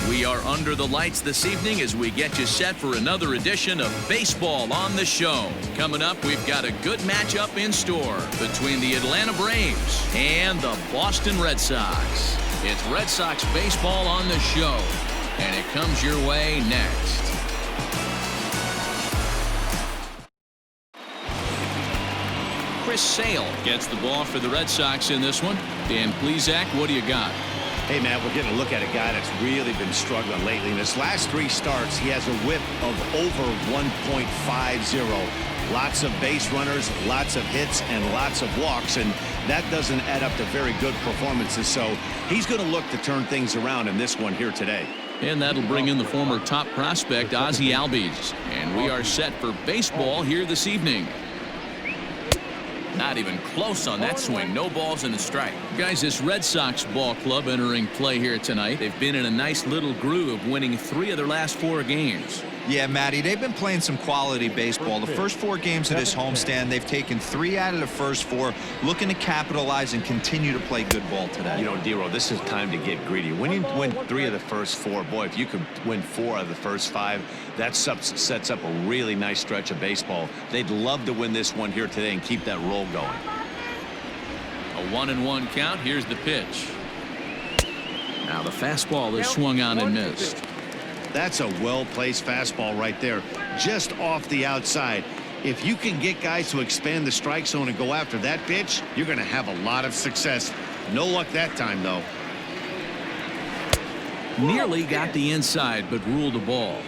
We are under the lights this evening as we get you set for another edition of Baseball on the Show. Coming up, we've got a good matchup in store between the Atlanta Braves and the Boston Red Sox. It's Red Sox Baseball on the Show, and it comes your way next. Chris Sale gets the ball for the Red Sox in this one. Dan Plesac, what do you got? Hey, Matt, we're getting a look at a guy that's really been struggling lately. In his last 3 starts, he has a whip of over 1.50. Lots of base runners, lots of hits, and lots of walks, and that doesn't add up to very good performances. So he's going to look to turn things around in this one here today. And that'll bring in the former top prospect, Ozzie Albies. And we are set for baseball here this evening. Not even close on that swing. No balls and a strike. Guys, this Red Sox ball club entering play here tonight. They've been in a nice little groove, winning 3 of their last 4 games. Yeah, Matty, they've been playing some quality baseball. The first 4 games of this homestand, they've taken 3 out of the first 4, looking to capitalize and continue to play good ball today. You know, Dero, this is time to get greedy. When you win 3 of the first 4, boy, if you could win 4 of the first 5, that sets up a really nice stretch of baseball. They'd love to win this one here today and keep that roll going. A 1-1 count. Here's the pitch. Now the fastball is swung on and missed. That's a well-placed fastball right there, just off the outside. If you can get guys to expand the strike zone and go after that pitch, you're going to have a lot of success. No luck that time, though. Nearly got the inside, but ruled a ball.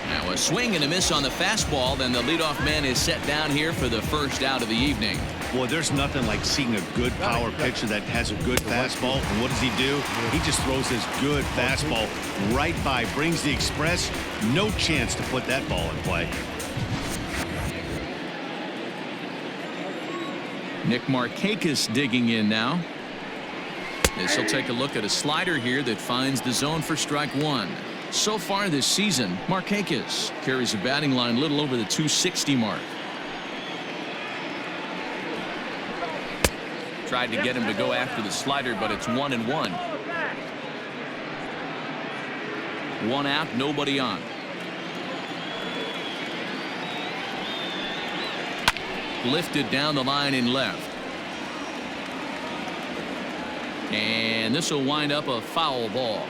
Now a swing and a miss on the fastball. Then the leadoff man is set down here for the first out of the evening. Well, there's nothing like seeing a good power pitcher that has a good fastball. And what does he do? He just throws his good fastball right by, brings the express. No chance to put that ball in play. Nick Markakis digging in now. This will take a look at a slider here that finds the zone for strike 1. So far this season, Markakis carries a batting line little over the 260 mark. Tried to get him to go after the slider, but it's 1-1. 1 out, nobody on. Lifted down the line in left. And this will wind up a foul ball.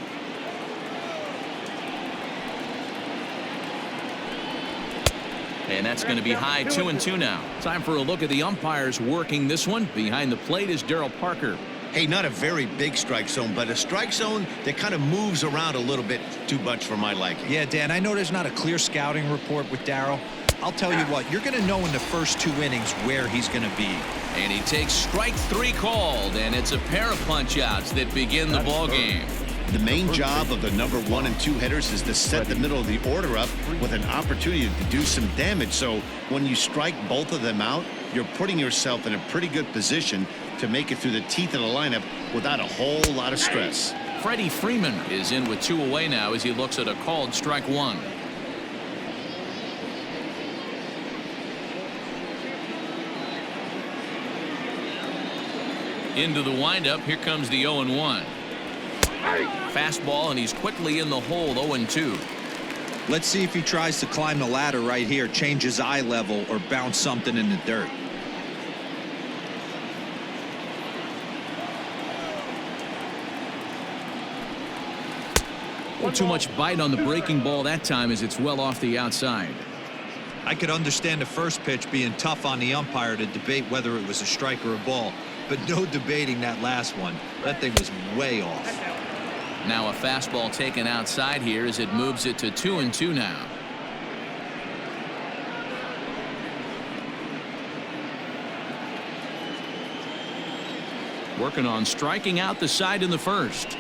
And that's going to be high 2-2 now. Time for a look at the umpires working this one. Behind the plate is Darryl Parker. Hey, not a very big strike zone, but a strike zone that kind of moves around a little bit too much for my liking. Yeah, Dan, I know there's not a clear scouting report with Darryl. I'll tell you what, you're going to know in the first 2 innings where he's going to be. And he takes strike 3 called, and it's a pair of punch-outs that begin the ball game. The main job of the number 1 and 2 hitters is to set the middle of the order up with an opportunity to do some damage. So when you strike both of them out, you're putting yourself in a pretty good position to make it through the teeth of the lineup without a whole lot of stress. Freddie Freeman is in with 2 away now as he looks at a called strike 1. Into the windup. Here comes the 0-1. Fastball, and he's quickly in the hole. 0-2. Let's see if he tries to climb the ladder right here, change his eye level, or bounce something in the dirt. Too much bite on the breaking ball that time as it's well off the outside. I could understand the first pitch being tough on the umpire to debate whether it was a strike or a ball, but no debating that last one. That thing was way off. Now a fastball taken outside here as it moves it to 2-2 now. Working on striking out the side in the first.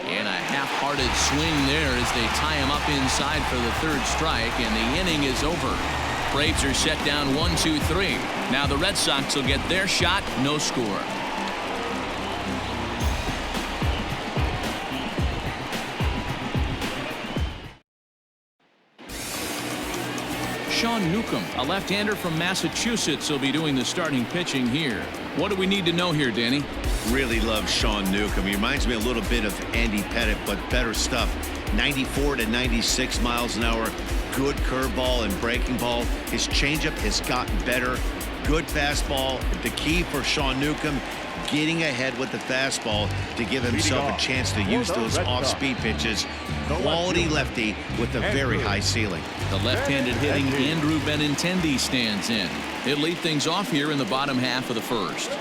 And a half-hearted swing there as they tie him up inside for the 3rd strike, and the inning is over. Braves are set down 1-2-3. Now the Red Sox will get their shot. No score. Sean Newcomb, a left-hander from Massachusetts, will be doing the starting pitching here. What do we need to know here, Danny? Really love Sean Newcomb. He reminds me a little bit of Andy Pettit, but better stuff. 94 to 96 miles an hour. Good curveball and breaking ball. His changeup has gotten better. Good fastball. The key for Sean Newcomb, getting ahead with the fastball to give himself a chance to use those off-speed pitches. Quality lefty with a very high ceiling. The left-handed hitting Andrew Benintendi stands in. He'll lead things off here in the bottom half of the first.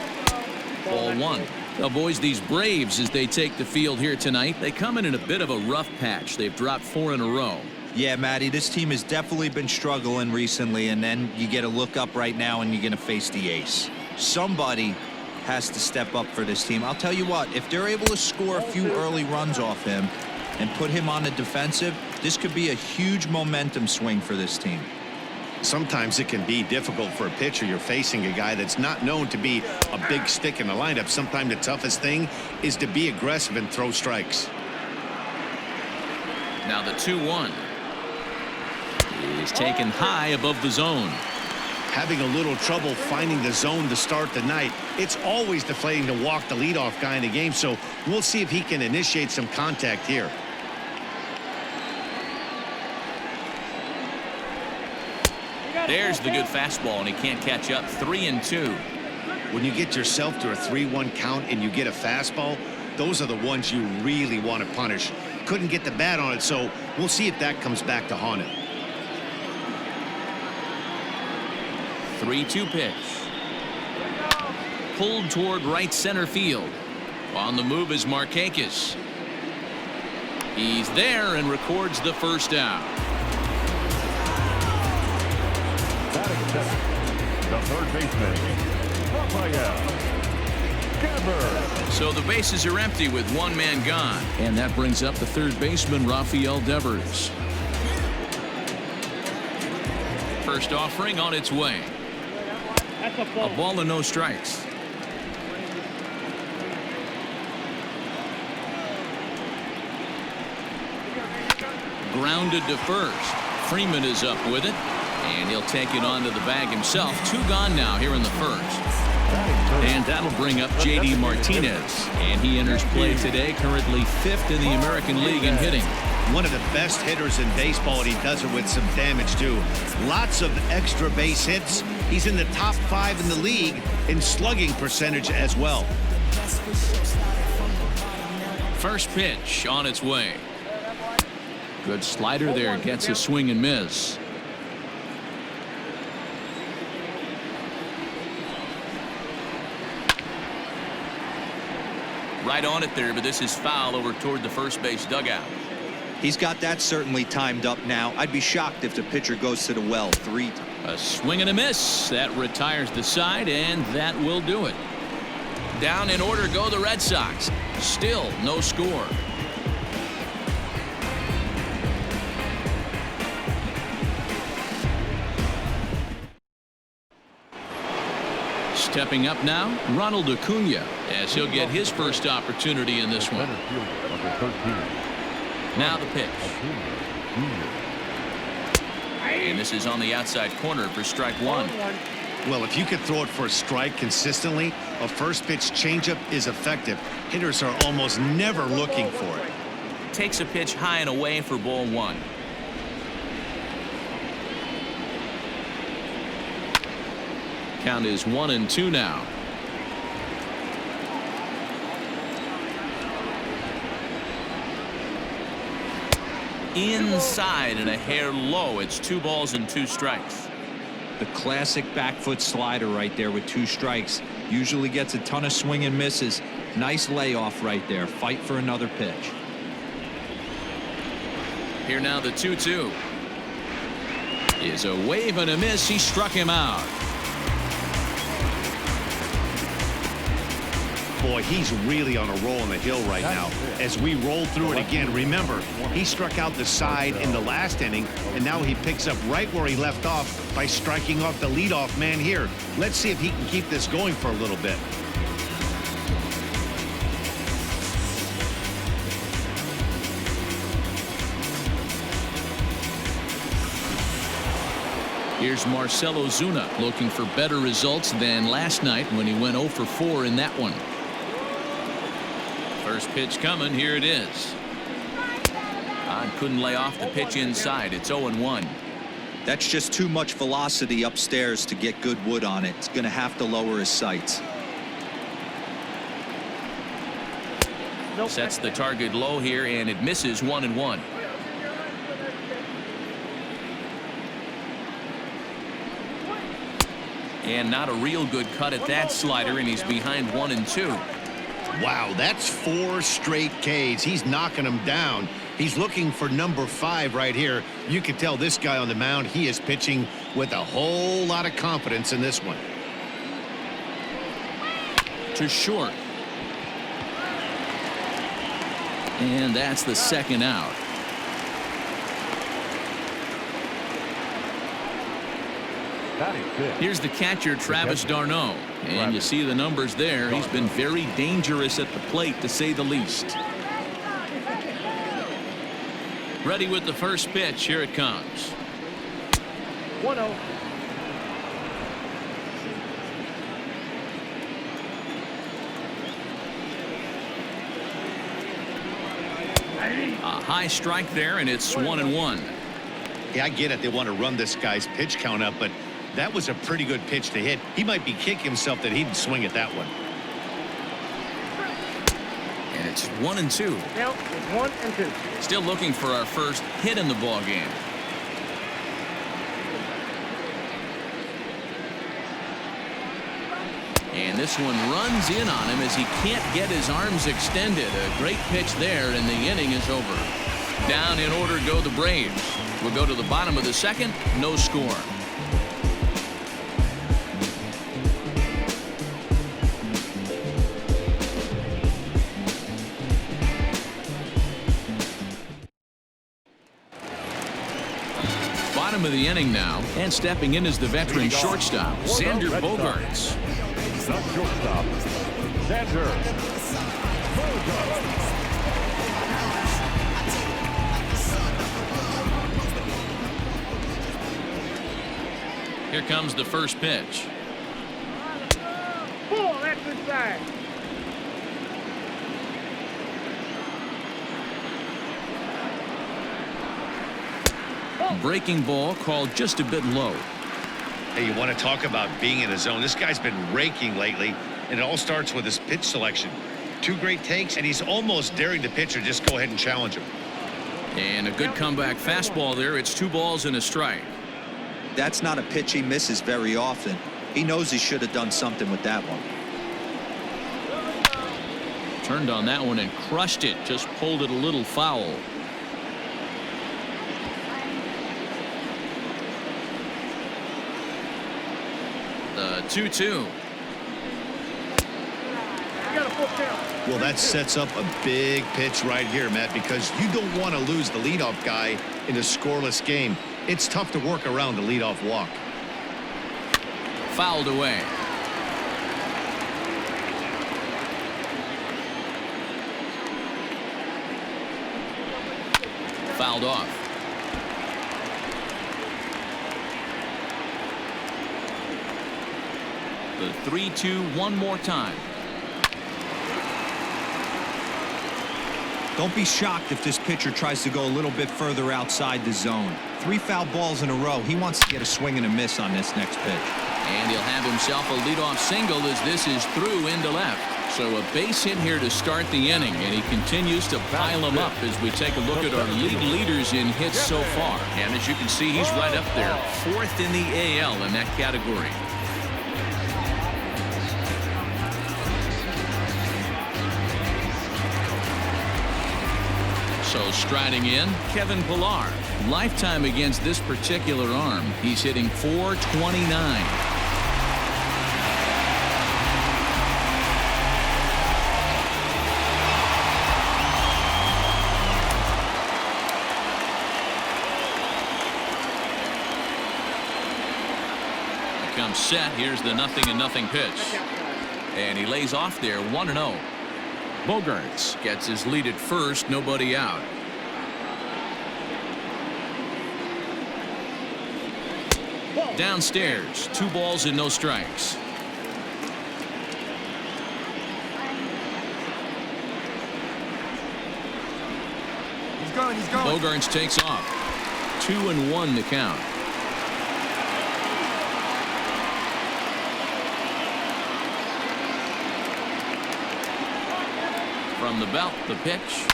Ball one. Now, boys, these Braves, as they take the field here tonight, they come in a bit of a rough patch. They've dropped 4 in a row. Yeah, Matty, this team has definitely been struggling recently, and then you get a look up right now and you're going to face the ace. Somebody has to step up for this team. I'll tell you what, if they're able to score a few early runs off him and put him on the defensive, this could be a huge momentum swing for this team. Sometimes it can be difficult for a pitcher. You're facing a guy that's not known to be a big stick in the lineup. Sometimes the toughest thing is to be aggressive and throw strikes. Now the 2-1 is taken high above the zone. Having a little trouble finding the zone to start the night. It's always deflating to walk the leadoff guy in the game, so we'll see if he can initiate some contact here. There's the good fastball, and he can't catch up. 3-2. When you get yourself to a 3-1 count and you get a fastball, those are the ones you really want to punish. Couldn't get the bat on it, so we'll see if that comes back to haunt him. 3-2 pitch. Pulled toward right center field. On the move is Martinez. He's there and records the first out. The third baseman, So the bases are empty with one man gone. And that brings up the third baseman, Rafael Devers. First offering on its way. A ball and no strikes. Grounded to first. Freeman is up with it. And he'll take it onto the bag himself. 2 gone now here in the first. And that'll bring up J.D. Martinez. And he enters play today, currently 5th in the American League in hitting. One of the best hitters in baseball, and he does it with some damage, too. Lots of extra base hits. He's in the top 5 in the league in slugging percentage as well. First pitch on its way. Good slider there. Gets a swing and miss. Right on it there, but this is foul over toward the first base dugout. He's got that certainly timed up now. I'd be shocked if the pitcher goes to the well 3 times. A swing and a miss. That retires the side, and that will do it. Down in order go the Red Sox. Still no score. Stepping up now, Ronald Acuna, as he'll get his first opportunity in this one. Now the pitch. And this is on the outside corner for strike 1. Well, if you could throw it for a strike consistently, a first pitch changeup is effective. Hitters are almost never looking for it. Takes a pitch high and away for ball 1. Count is 1-2 now. Inside and a hair low. It's 2 balls and 2 strikes. The classic back foot slider right there with 2 strikes. Usually gets a ton of swing and misses. Nice layoff right there. Fight for another pitch. Here now the 2-2. Is a wave and a miss. He struck him out. Boy, he's really on a roll on the hill right now. As we roll through it again, remember, he struck out the side in the last inning, and now he picks up right where he left off by striking off the leadoff man here. Let's see if he can keep this going for a little bit. Here's Marcell Ozuna looking for better results than last night when he went 0 for 4 in that one. First pitch coming. Here it is. Couldn't lay off the pitch inside. It's 0-1. That's just too much velocity upstairs to get good wood on it. It's going to have to lower his sights. Sets the target low here, and it misses 1-1. And not a real good cut at that slider, and he's behind 1-2. Wow, that's 4 straight Ks. He's knocking them down. He's looking for number 5 right here. You can tell this guy on the mound, he is pitching with a whole lot of confidence in this one. To short. And that's the second out. Here's the catcher, Travis d'Arnaud. And you see the numbers there. He's been very dangerous at the plate, to say the least. Ready with the first pitch. Here it comes. 1-0. A high strike there, and it's 1-1. Yeah, I get it. They want to run this guy's pitch count up, but that was a pretty good pitch to hit. He might be kicking himself that he didn't swing at that one. And it's 1-2. Now it's 1-2. Still looking for our first hit in the ball game. And this one runs in on him as he can't get his arms extended. A great pitch there, and the inning is over. Down in order go the Braves. We'll go to the bottom of the second. No score. Bottom of the inning now, and stepping in is the veteran shortstop, Xander Bogaerts. The shortstop, Xander Bogaerts. Here comes the first pitch. Ball, that's inside. Breaking ball called just a bit low. Hey, you want to talk about being in a zone. This guy's been raking lately, and it all starts with his pitch selection. 2 great takes, and he's almost daring the pitcher just go ahead and challenge him. And a good comeback fastball there. It's 2 balls and a strike. That's not a pitch he misses very often. He knows he should have done something with that one. Turned on that one and crushed it. Just pulled it a little foul. The 2-2. Well, that sets up a big pitch right here, Matt, because you don't want to lose the leadoff guy in a scoreless game. It's tough to work around the leadoff walk. Fouled away. Fouled off. The 3-2 one more time. Don't be shocked if this pitcher tries to go a little bit further outside the zone. 3 foul balls in a row. He wants to get a swing and a miss on this next pitch. And he'll have himself a leadoff single as this is through into left. So a base hit here to start the inning, and he continues to pile them up as we take a look at our league leaders in hits so far. And as you can see, he's right up there, 4th in the AL in that category. So striding in, Kevin Pilar. Lifetime against this particular arm. He's hitting .429. Comes set. Here's the 0-0 pitch. And he lays off there 1-0. Bogaerts gets his lead at first, nobody out. Downstairs, 2 balls and no strikes. He's going. Bogarts takes off. 2-1 the count. From the belt, the pitch.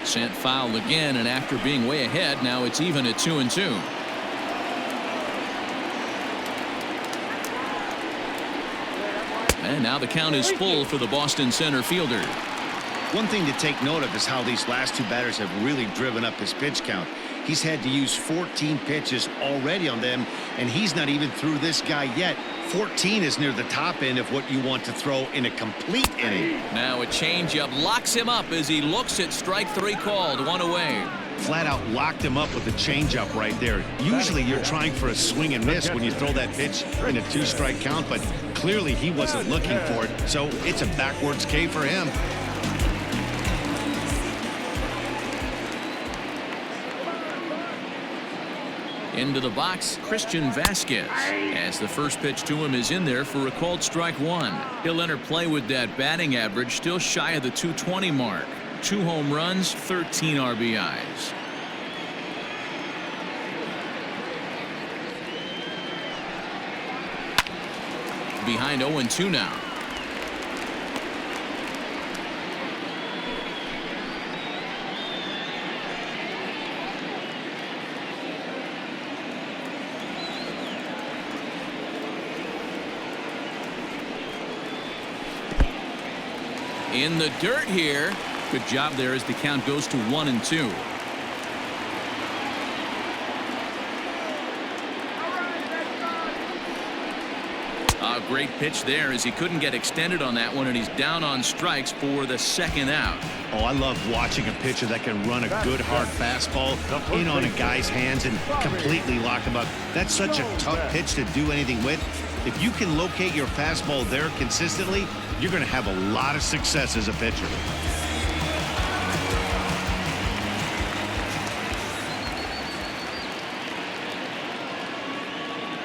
Sent foul again, and after being way ahead, now it's even at 2-2. And now the count is full for the Boston center fielder. One thing to take note of is how these last 2 batters have really driven up his pitch count. He's had to use 14 pitches already on them, and he's not even through this guy yet. 14 is near the top end of what you want to throw in a complete inning. Now a changeup locks him up as he looks at strike 3 called. 1 away. Flat out locked him up with a changeup right there. Usually you're trying for a swing and miss when you throw that pitch in a 2-strike count, but clearly he wasn't looking for it, so it's a backwards K for him. Into the box, Christian Vasquez, as the first pitch to him is in there for a called strike 1. He'll enter play with that batting average still shy of the 220 mark. 2 home runs, 13 RBIs. Behind 0-2 now. In the dirt here. Good job there as the count goes to 1-2. A great pitch there as he couldn't get extended on that one, and he's down on strikes for the 2nd out. Oh, I love watching a pitcher that can run a good hard fastball in on a guy's hands and completely lock him up. That's such a tough pitch to do anything with. If you can locate your fastball there consistently, you're going to have a lot of success as a pitcher.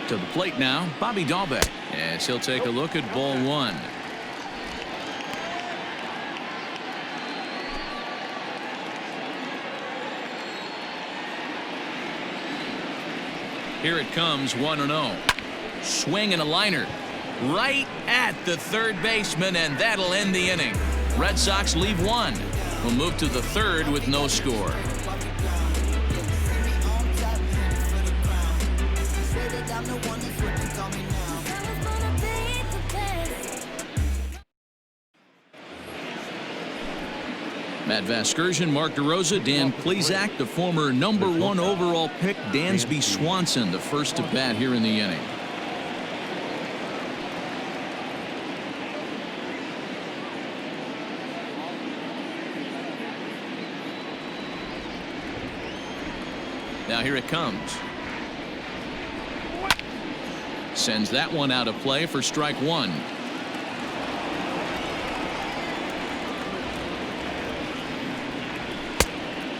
To the plate now, Bobby Dahlbeck, as he'll take a look at ball 1. Here it comes, 1-0. Swing and a liner right at the third baseman, and that'll end the inning. Red Sox leave 1. We'll move to the 3rd with no score. Matt Vasgersian, Mark DeRosa, Dan Plesac, the former #1 overall pick, Dansby Swanson, the first to bat here in the inning. Now here it comes. Sends that one out of play for strike 1.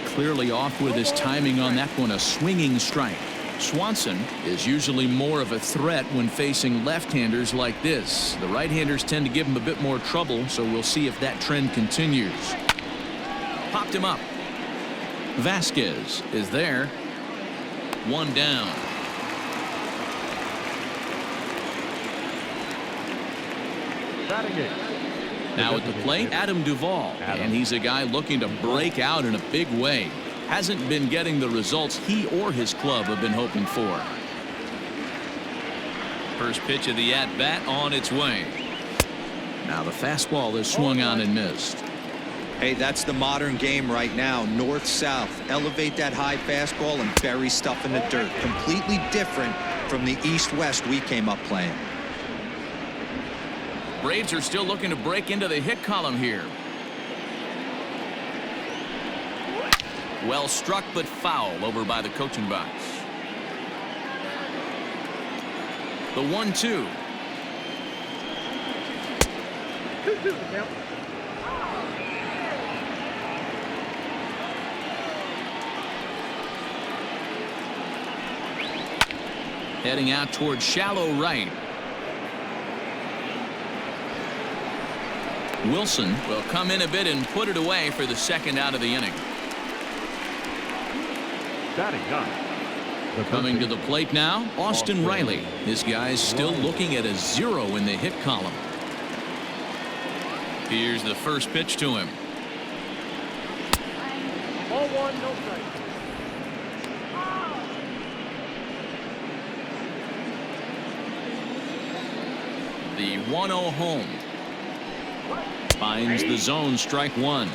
Clearly off with his timing on that one, a swinging strike. Swanson is usually more of a threat when facing left-handers like this. The right-handers tend to give him a bit more trouble, so we'll see if that trend continues. Popped him up. Vasquez is there. 1 down. Now at the plate, Adam Duvall, and he's a guy looking to break out in a big way. Hasn't been getting the results he or his club have been hoping for. First pitch of the at-bat on its way. Now the fastball is swung on and missed. Hey, that's the modern game right now. North-south. Elevate that high fastball and bury stuff in the dirt. Completely different from the east-west we came up playing. Braves are still looking to break into the hit column here. Well struck, but foul over by the coaching box. The 1-2. 2-2 the count. Heading out towards shallow right. Wilson will come in a bit and put it away for the second out of the inning. Batting up. Coming to the plate now, Austin Riley. This guy's still looking at a 0 in the hit column. Here's the first pitch to him. Ball one, no strike. The 1-0 home. Finds the zone, strike one.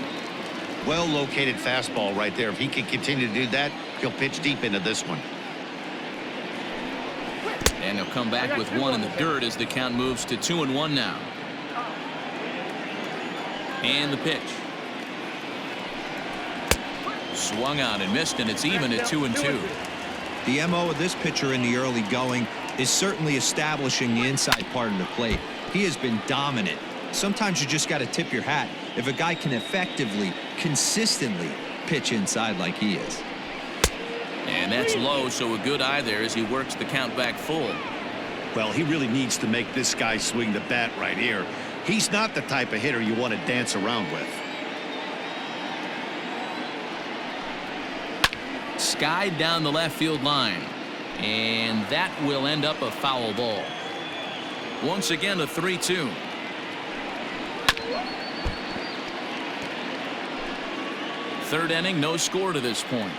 Well located fastball right there. If he can continue to do that, he'll pitch deep into this one. And he'll come back with one in the dirt as the count moves to 2-1 now. And the pitch. Swung on and missed, and it's even at 2-2. The MO of this pitcher in the early going is certainly establishing the inside part of the plate. He has been dominant. Sometimes you just got to tip your hat if a guy can effectively, consistently pitch inside like he is. And that's low, so a good eye there as he works the count back full. Well, he really needs to make this guy swing the bat right here. He's not the type of hitter you want to dance around with. Skied down the left field line. And that will end up a foul ball. Once again, a 3-2. Third inning, no score to this point.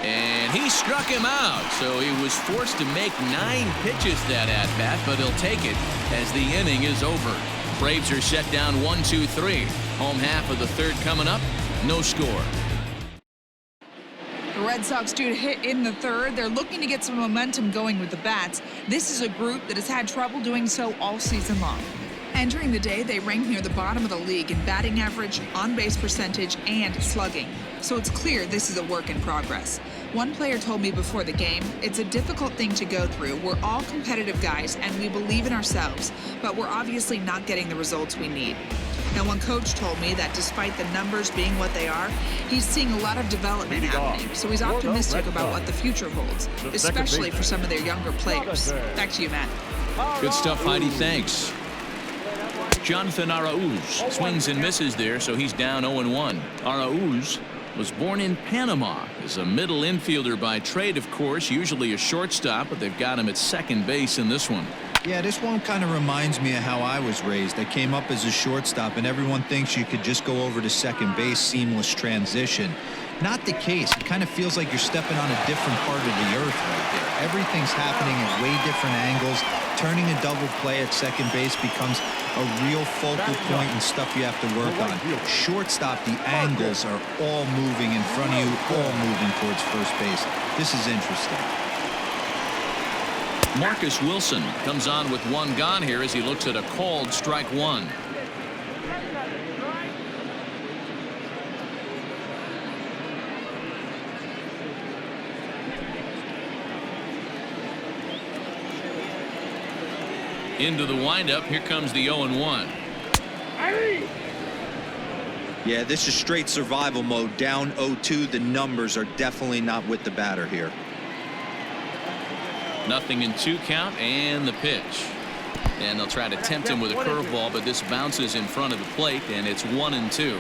And he struck him out, so he was forced to make 9 pitches that at-bat, but he'll take it as the inning is over. Braves are set down 1-2-3. Home half of the third coming up, no score. The Red Sox due to hit in the third. They're looking to get some momentum going with the bats. This is a group that has had trouble doing so all season long. Entering the day, they rank near the bottom of the league in batting average, on-base percentage, and slugging. So it's clear this is a work in progress. One player told me before the game, it's a difficult thing to go through. We're all competitive guys, and we believe in ourselves, but we're obviously not getting the results we need. Now, one coach told me that despite the numbers being what they are, he's seeing a lot of development happening, so he's optimistic about what the future holds, especially for some of their younger players. Back to you, Matt. Good stuff, Heidi. Thanks. Jonathan Arauz swings and misses there, so he's down 0-1. Arauz was born in Panama as a middle infielder by trade, of course, usually a shortstop, but they've got him at second base in this one. Yeah, this one kind of reminds me of how I was raised. I came up as a shortstop, and everyone thinks you could just go over to second base, seamless transition. Not the case. It kind of feels like you're stepping on a different part of the earth right there. Everything's happening at way different angles. Turning a double play at second base becomes a real focal point and stuff you have to work on. Shortstop, the angles are all moving in front of you, all moving towards first base. This is interesting. Marcus Wilson comes on with one gone here as he looks at a called strike one. Into the windup. Here comes the 0-1. Yeah, this is straight survival mode. Down 0-2. The numbers are definitely not with the batter here. Nothing in 2 count, and the pitch. And they'll try to tempt him with a curveball, but this bounces in front of the plate, and it's 1-2.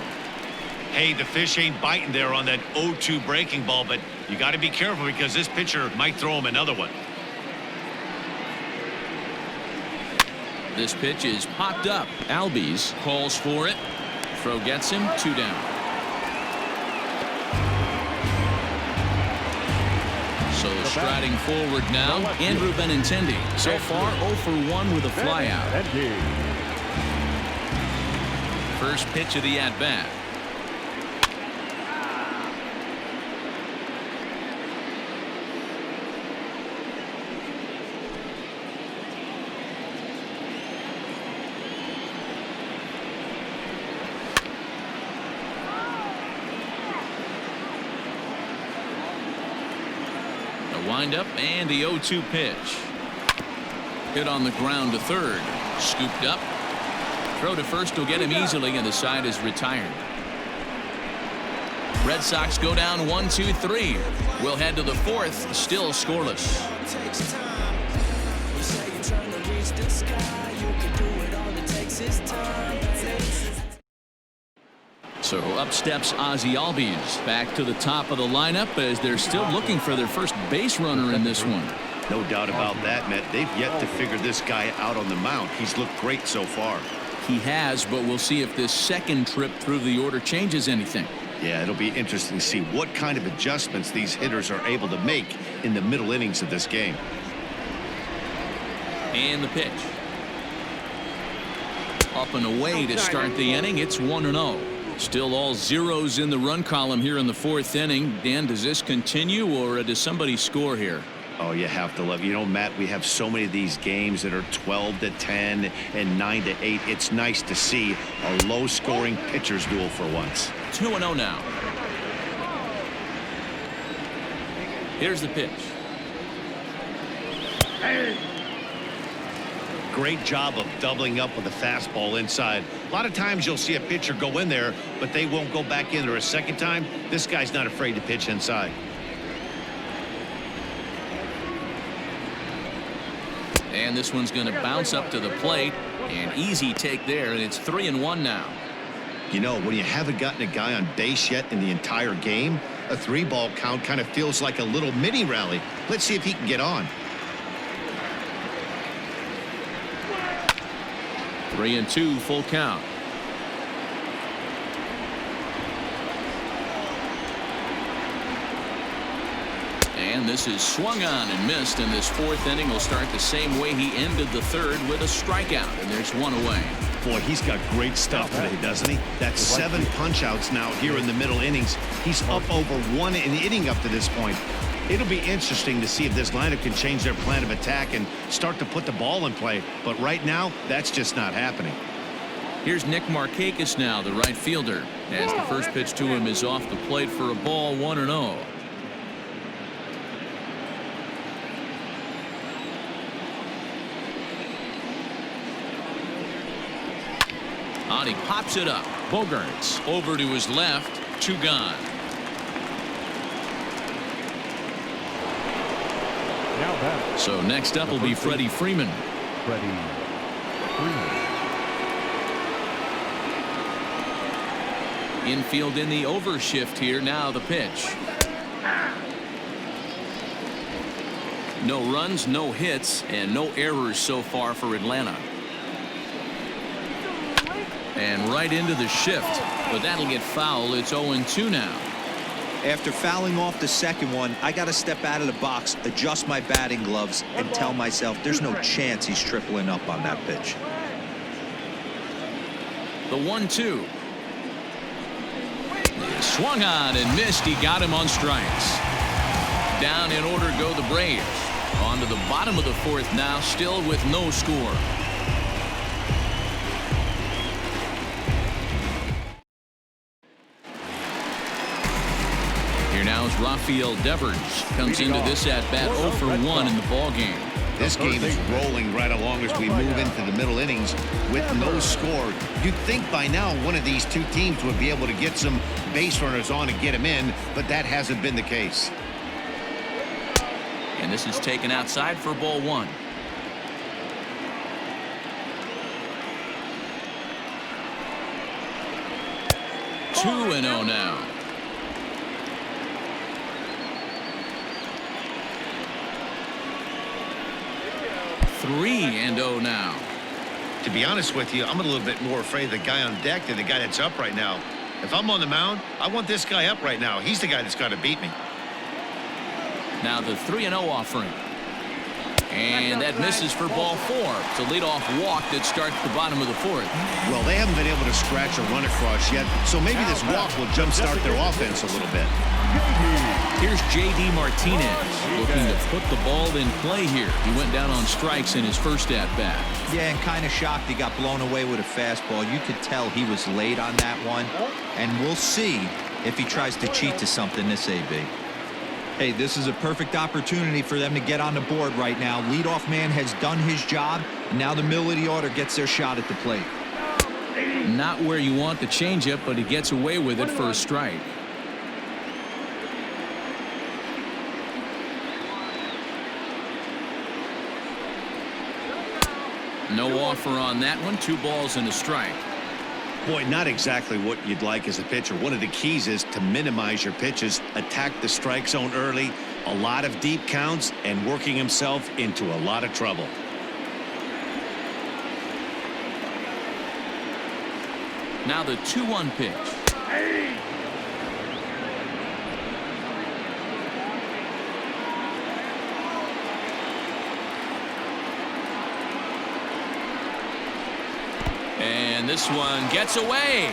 Hey, the fish ain't biting there on that 0-2 breaking ball, but you got to be careful because this pitcher might throw him another one. This pitch is popped up. Albies calls for it. Throw gets him, 2 down. So striding forward now, Andrew Benintendi. So far 0 for 1 with a flyout. First pitch of the at-bat. Windup and the 0-2 pitch. Hit on the ground to third. Scooped up. Throw to first will get him easily, and the side is retired. Red Sox go down 1-2-3. We'll head to the fourth, still scoreless. So up steps Ozzie Albies back to the top of the lineup as they're still looking for their first base runner in this one. No doubt about that, Matt. They've yet to figure this guy out on the mound. He's looked great so far. He has, but we'll see if this second trip through the order changes anything. Yeah, it'll be interesting to see what kind of adjustments these hitters are able to make in the middle innings of this game. And the pitch. Up and away to start the inning. It's 1-0. Still all zeros in the run column here in the fourth inning. Dan, does this continue or does somebody score here? Oh, you have to love. You know, Matt, we have so many of these games that are 12-10 and 9-8. It's nice to see a low-scoring pitcher's duel for once. 2-0 now. Here's the pitch. Great job of doubling up with a fastball inside. A lot of times you'll see a pitcher go in there, but they won't go back in there a second time. This guy's not afraid to pitch inside. And this one's going to bounce up to the plate. An easy take there, and it's 3-1 now. You know, when you haven't gotten a guy on base yet in the entire game, a 3-ball count kind of feels like a little mini rally. Let's see if he can get on. 3-2 full count. And this is swung on and missed, and this fourth inning will start the same way he ended the third with a strikeout, and there's one away. Boy, he's got great stuff today, doesn't he? That's 7 punch-outs now here in the middle innings. He's up over 1 inning up to this point. It'll be interesting to see if this lineup can change their plan of attack and start to put the ball in play. But right now, that's just not happening. Here's Nick Markakis now, the right fielder, as the first pitch to him is off the plate for a ball, 1-0. On he pops it up. Bogarts over to his left. 2 gone. So next up will be Freddie Freeman. Freddie Freeman. Infield in the overshift here. Now the pitch. No runs, no hits, and no errors so far for Atlanta. And right into the shift, but that'll get foul. It's 0-2 now. After fouling off the second one, I got to step out of the box, adjust my batting gloves, and tell myself there's no chance he's tripling up on that pitch. The 1-2. Swung on and missed. He got him on strikes. Down in order go the Braves. On to the bottom of the fourth now, still with no score. Here now is Rafael Devers. Comes into this at-bat 0 for 1 in the ballgame. This game is rolling right along as we move into the middle innings with no score. You'd think by now one of these two teams would be able to get some base runners on and get them in, but that hasn't been the case. And this is taken outside for ball 1. Two and 0 now. 3-0 now. To be honest with you, I'm a little bit more afraid of the guy on deck than the guy that's up right now. If I'm on the mound, I want this guy up right now. He's the guy that's got to beat me. Now the 3-0 offering. And that misses for ball 4. It's a leadoff walk that starts the bottom of the fourth. Well, they haven't been able to scratch a run across yet, so maybe this walk will jumpstart their offense a little bit. Here's J.D. Martinez looking to put the ball in play here. He went down on strikes in his first at-bat. Yeah, and kind of shocked he got blown away with a fastball. You could tell he was late on that one, and we'll see if he tries to cheat to something this AB. Hey, this is a perfect opportunity for them to get on the board right now. Leadoff man has done his job, and now the middle of the order gets their shot at the plate. Not where you want the changeup, but he gets away with it for a strike. No offer on that one. 2 balls and a strike. Boy, not exactly what you'd like as a pitcher. One of the keys is to minimize your pitches, attack the strike zone early, a lot of deep counts, and working himself into a lot of trouble. Now the 2-1 pitch. And this one gets away.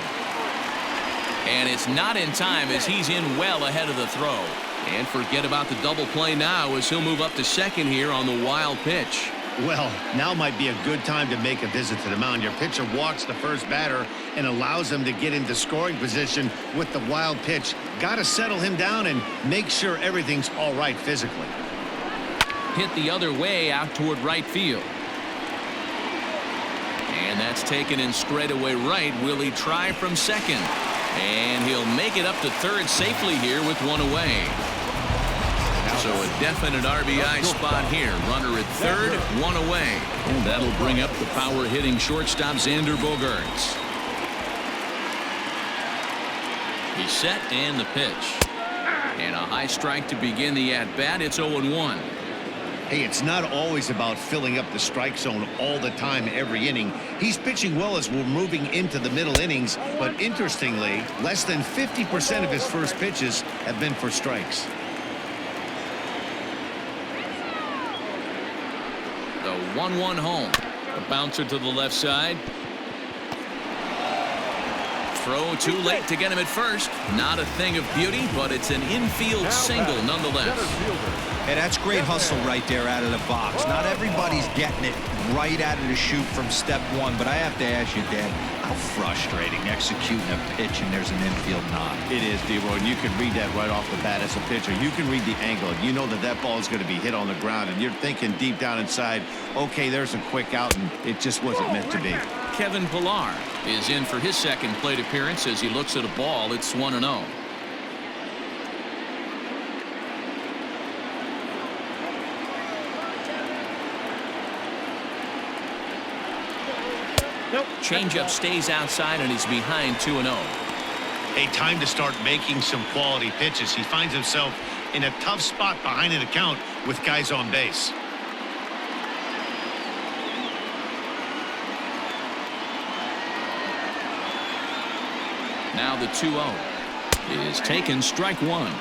And it's not in time as he's in well ahead of the throw. And forget about the double play now as he'll move up to second here on the wild pitch. Well, now might be a good time to make a visit to the mound. Your pitcher walks the first batter and allows him to get into scoring position with the wild pitch. Got to settle him down and make sure everything's all right physically. Hit the other way out toward right field. And that's taken in straightaway right. Will he try from second? And he'll make it up to third safely here with 1 away. So a definite RBI spot here. Runner at third, 1 away. And that'll bring up the power hitting shortstop Xander Bogaerts. He's set and the pitch. And a high strike to begin the at-bat. It's 0-1. Hey, it's not always about filling up the strike zone all the time every inning. He's pitching well as we're moving into the middle innings, but interestingly, less than 50% of his first pitches have been for strikes. The 1-1 home. A bouncer to the left side. Throw too late to get him at first. Not a thing of beauty, but it's an infield single nonetheless. Hey, that's great hustle right there out of the box. Not everybody's getting it right out of the chute from step one, but I have to ask you, Dan, how frustrating executing a pitch and there's an infield knock. It is, D-Roy, and you can read that right off the bat as a pitcher. You can read the angle. You know that that ball is going to be hit on the ground, and you're thinking deep down inside, okay, there's a quick out, and it just wasn't meant to be. Kevin Pilar is in for his second plate appearance as he looks at a ball. It's 1-0. Changeup stays outside and he's behind 2-0. A time to start making some quality pitches. He finds himself in a tough spot behind an account with guys on base. Now the 2-0 is taken, strike one.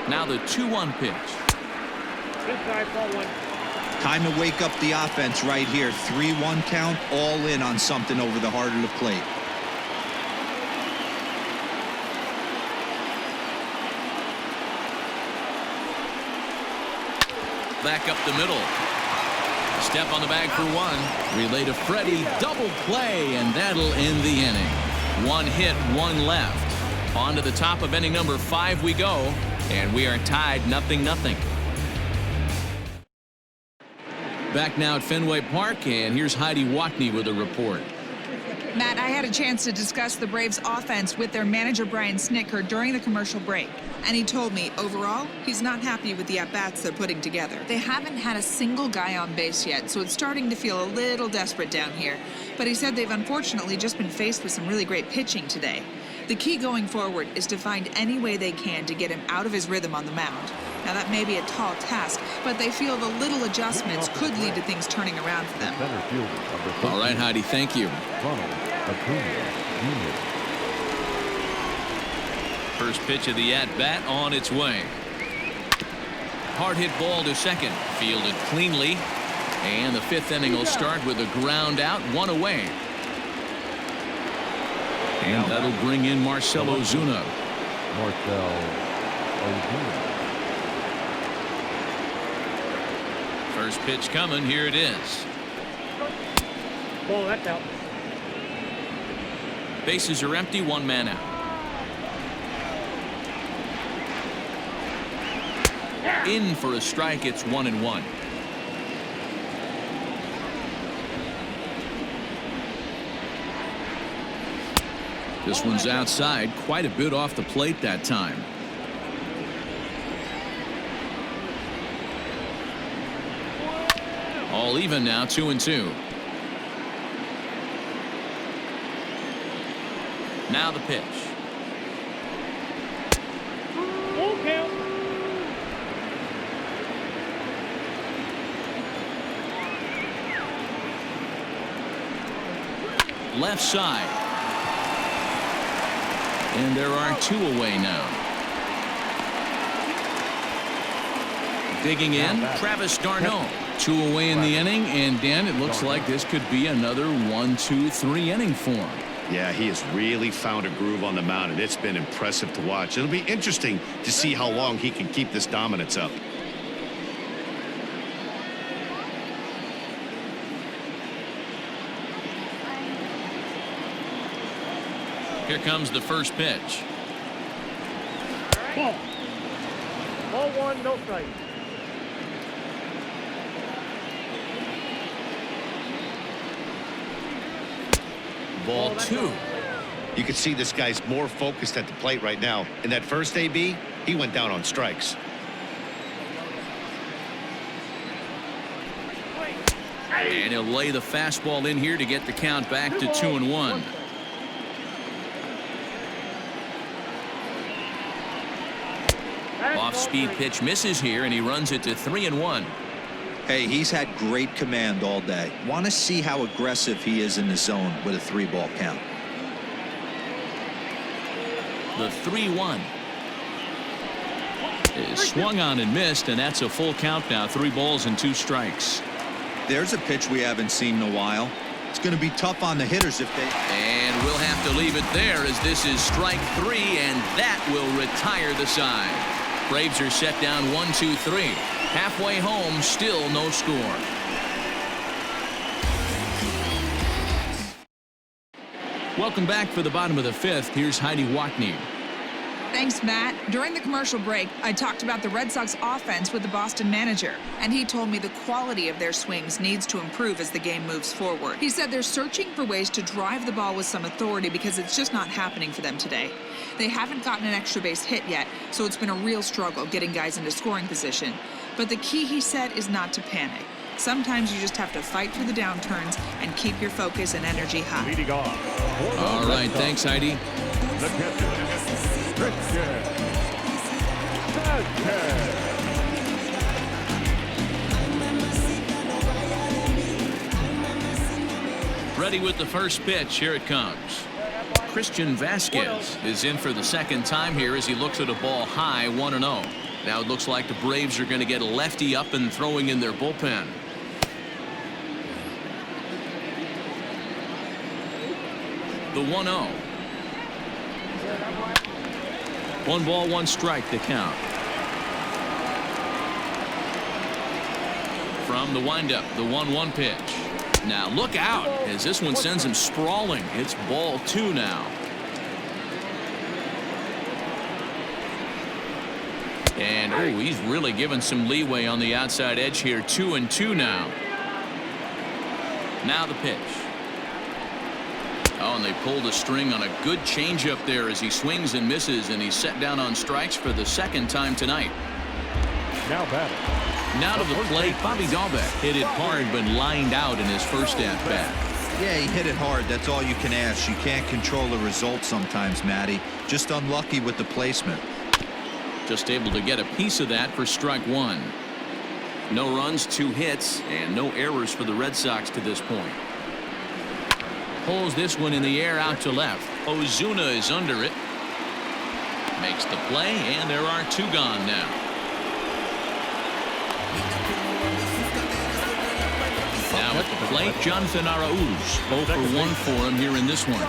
Now the 2-1 pitch. Inside, ball 1. Time to wake up the offense right here. 3-1 count, all in on something over the heart of the plate. Back up the middle. Step on the bag for one. Relay to Freddie. Double play, and that'll end the inning. 1 hit, 1 left. On to the top of inning number 5 we go. And we are tied 0-0. Back now at Fenway Park, and here's Heidi Watney with a report. Matt, I had a chance to discuss the Braves offense with their manager Brian Snitker during the commercial break. And he told me, overall, he's not happy with the at-bats they're putting together. They haven't had a single guy on base yet, so it's starting to feel a little desperate down here. But he said they've unfortunately just been faced with some really great pitching today. The key going forward is to find any way they can to get him out of his rhythm on the mound. Now, that may be a tall task, but they feel the little adjustments could lead to things turning around for them. All right, Heidi, thank you. First pitch of the at-bat on its way. Hard hit ball to second. Fielded cleanly. And the 5th inning will start with a ground out, 1 away. And that'll bring in Marcell Ozuna. First pitch coming. Here it is. Ball, that's out. Bases are empty. 1 man out. In for a strike. It's 1-1. This one's outside, quite a bit off the plate that time. All even now, 2-2. Now the pitch. Full count. Left side. And there are 2 away now. Digging in, Travis d'Arnaud. 2 away in the inning, and Dan, it looks like this could be another 1-2-3 inning for him. Yeah, he has really found a groove on the mound, and it's been impressive to watch. It'll be interesting to see how long he can keep this dominance up. Here comes the first pitch. Ball. Ball 1, no strike. Ball 2. You can see this guy's more focused at the plate right now. In that first AB, he went down on strikes. And he'll lay the fastball in here to get the count back to 2-1. Off-speed pitch misses here, and he runs it to 3-1. Hey, he's had great command all day. Want to see how aggressive he is in the zone with a 3-ball count. The 3-1 is swung on and missed, and that's a full count now. 3 balls and 2 strikes. There's a pitch we haven't seen in a while. It's going to be tough on the hitters if they... And we'll have to leave it there, as this is strike 3, and that will retire the side. Braves are set down 1-2-3. Halfway home, still no score. Welcome back for the bottom of the 5th. Here's Heidi Watney. Thanks, Matt. During the commercial break, I talked about the Red Sox offense with the Boston manager, and he told me the quality of their swings needs to improve as the game moves forward. He said they're searching for ways to drive the ball with some authority because it's just not happening for them today. They haven't gotten an extra base hit yet, so it's been a real struggle getting guys into scoring position. But the key, he said, is not to panic. Sometimes you just have to fight through the downturns and keep your focus and energy high. Leading off. All right, thanks, Heidi. The catcher, Christian Sanchez. Ready with the first pitch. Here it comes. Christian Vasquez is in for the second time here as he looks at a ball high, 1-0. Now it looks like the Braves are going to get a lefty up and throwing in their bullpen. The 1-0. 1 ball, 1 strike to count. From the windup, the 1-1 pitch. Now look out as this one sends him sprawling. It's ball 2 now. And oh, he's really given some leeway on the outside edge here. 2-2 now. Now the pitch. Oh, and they pulled a string on a good changeup there as he swings and misses, and he's set down on strikes for the second time tonight. Now batting. Now to the plate, Bobby Dahlbeck hit it hard but lined out in his first at-bat. Yeah, he hit it hard. That's all you can ask. You can't control the result sometimes, Matty. Just unlucky with the placement. Just able to get a piece of that for strike 1. No runs, 2 hits, and no errors for the Red Sox to this point. Pulls this one in the air out to left. Ozuna is under it. Makes the play, and there are 2 gone now. Now at the plate, Jonathan Arauz. 0 for 1 for him here in this one.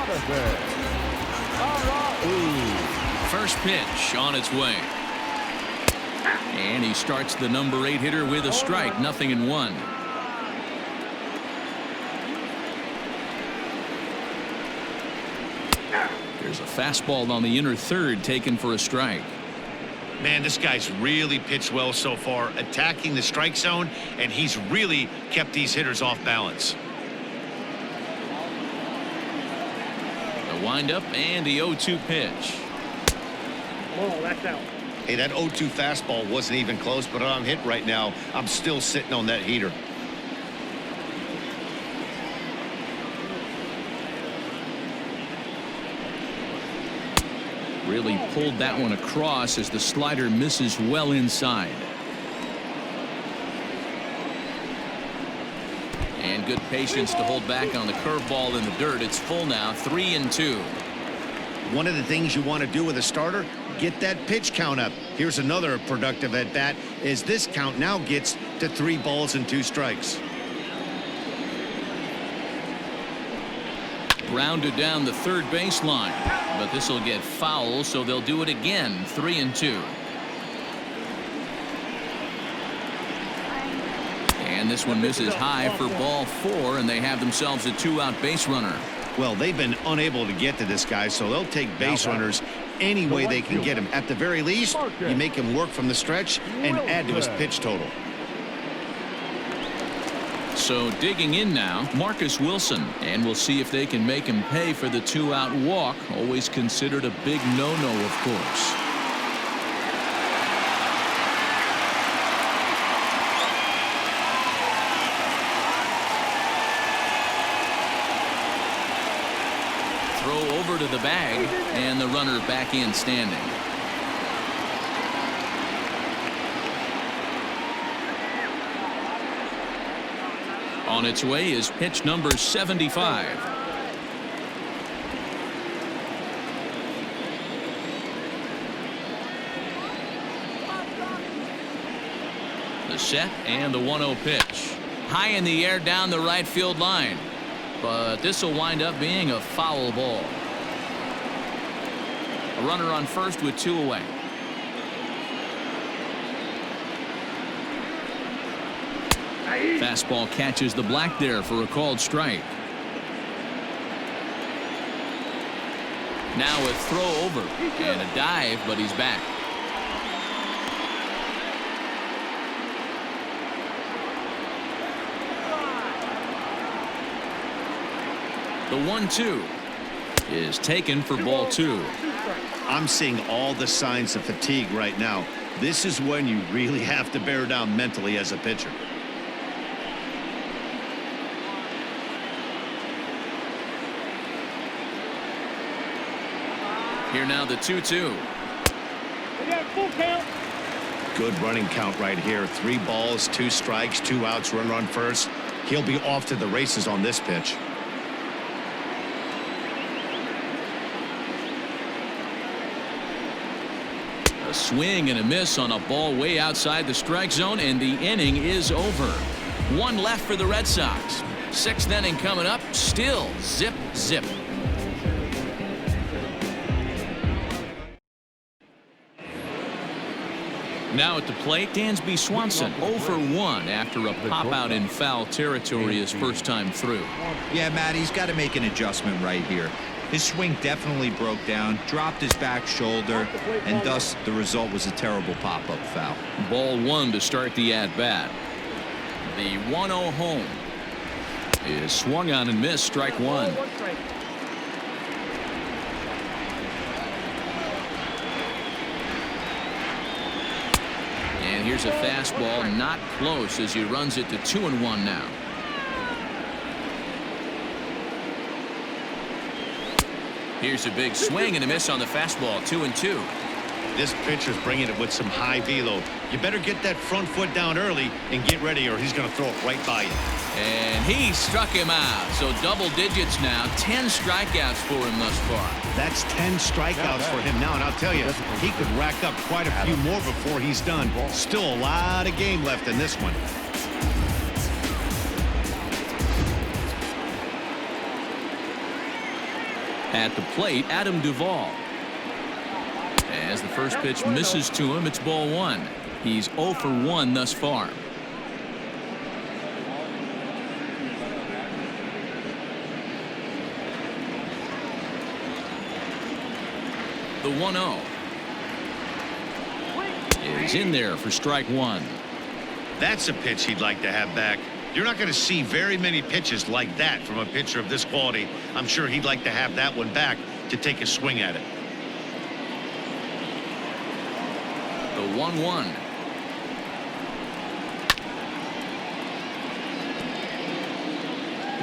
Ooh, first pitch on its way. And he starts the number 8 hitter with a strike. 0-1. There's a fastball on the inner third taken for a strike. Man, this guy's really pitched well so far, attacking the strike zone, and he's really kept these hitters off balance. The The windup and the 0-2 pitch. Oh, that's out. Hey, that 0-2 fastball wasn't even close, but I'm hit right now. I'm still sitting on that heater. Really pulled that one across as the slider misses well inside. And good patience to hold back on the curveball in the dirt. It's full now, 3-2. One of the things you want to do with a starter, get that pitch count up. Here's another productive at bat as this count now gets to 3 balls and 2 strikes. Grounded down the third baseline, but this will get foul, so they'll do it again. 3-2. And this one misses high for ball 4, and they have themselves a 2-out base runner. Well, they've been unable to get to this guy, so they'll take base runners any way they can get him. At the very least, you make him work from the stretch and add to his pitch total. So digging in now, Marcus Wilson, and we'll see if they can make him pay for the 2-out walk. Always considered a big no-no, of course. Throw over to the bag, and the runner back in standing. On its way is pitch number 75. The set and the 1-0 pitch. High in the air down the right field line. But this will wind up being a foul ball. A runner on first with 2 away. Fastball catches the black there for a called strike. Now a throw over and a dive, but he's back. The 1-2 is taken for ball 2. I'm seeing all the signs of fatigue right now. This is when you really have to bear down mentally as a pitcher. Here now the 2-2. We got full count. Good running count right here. 3 balls, 2 strikes, 2 outs, runner on first. He'll be off to the races on this pitch. A swing and a miss on a ball way outside the strike zone, and the inning is over. 1 left for the Red Sox. 6th inning coming up. Still zip zip. Now at the plate, Dansby Swanson 0 for 1 after a pop out in foul territory his first time through. Yeah, Matt, he's got to make an adjustment right here. His swing definitely broke down, dropped his back shoulder, and thus the result was a terrible pop-up foul. Ball 1 to start the at-bat. The 1-0 home is swung on and missed. Strike 1. And here's a fastball, not close, as he runs it to 2-1 now. Here's a big swing and a miss on the fastball. 2-2. This pitcher's bringing it with some high velo. You better get that front foot down early and get ready, or he's going to throw it right by you. And he struck him out. So double digits now. 10 strikeouts for him thus far. That's 10 strikeouts for him now, and I'll tell you, he could rack up quite a few more before he's done. Still a lot of game left in this one. At the plate, Adam Duvall. As the first pitch misses to him, it's ball 1. He's 0 for 1 thus far. The 1-0 is in there for strike 1. That's a pitch he'd like to have back. You're not going to see very many pitches like that from a pitcher of this quality. I'm sure he'd like to have that one back to take a swing at it. The 1-1.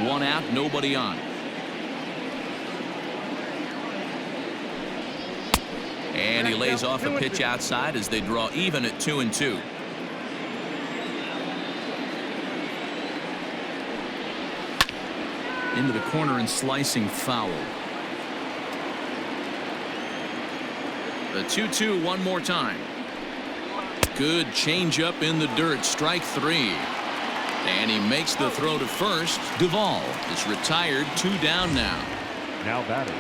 One out, nobody on. And he lays off a pitch outside as they draw even at 2-2. Into the corner and slicing foul. The 2-2 one more time. Good changeup in the dirt. Strike three. And he makes the throw to first. Duvall is retired. 2 down now. Now batting.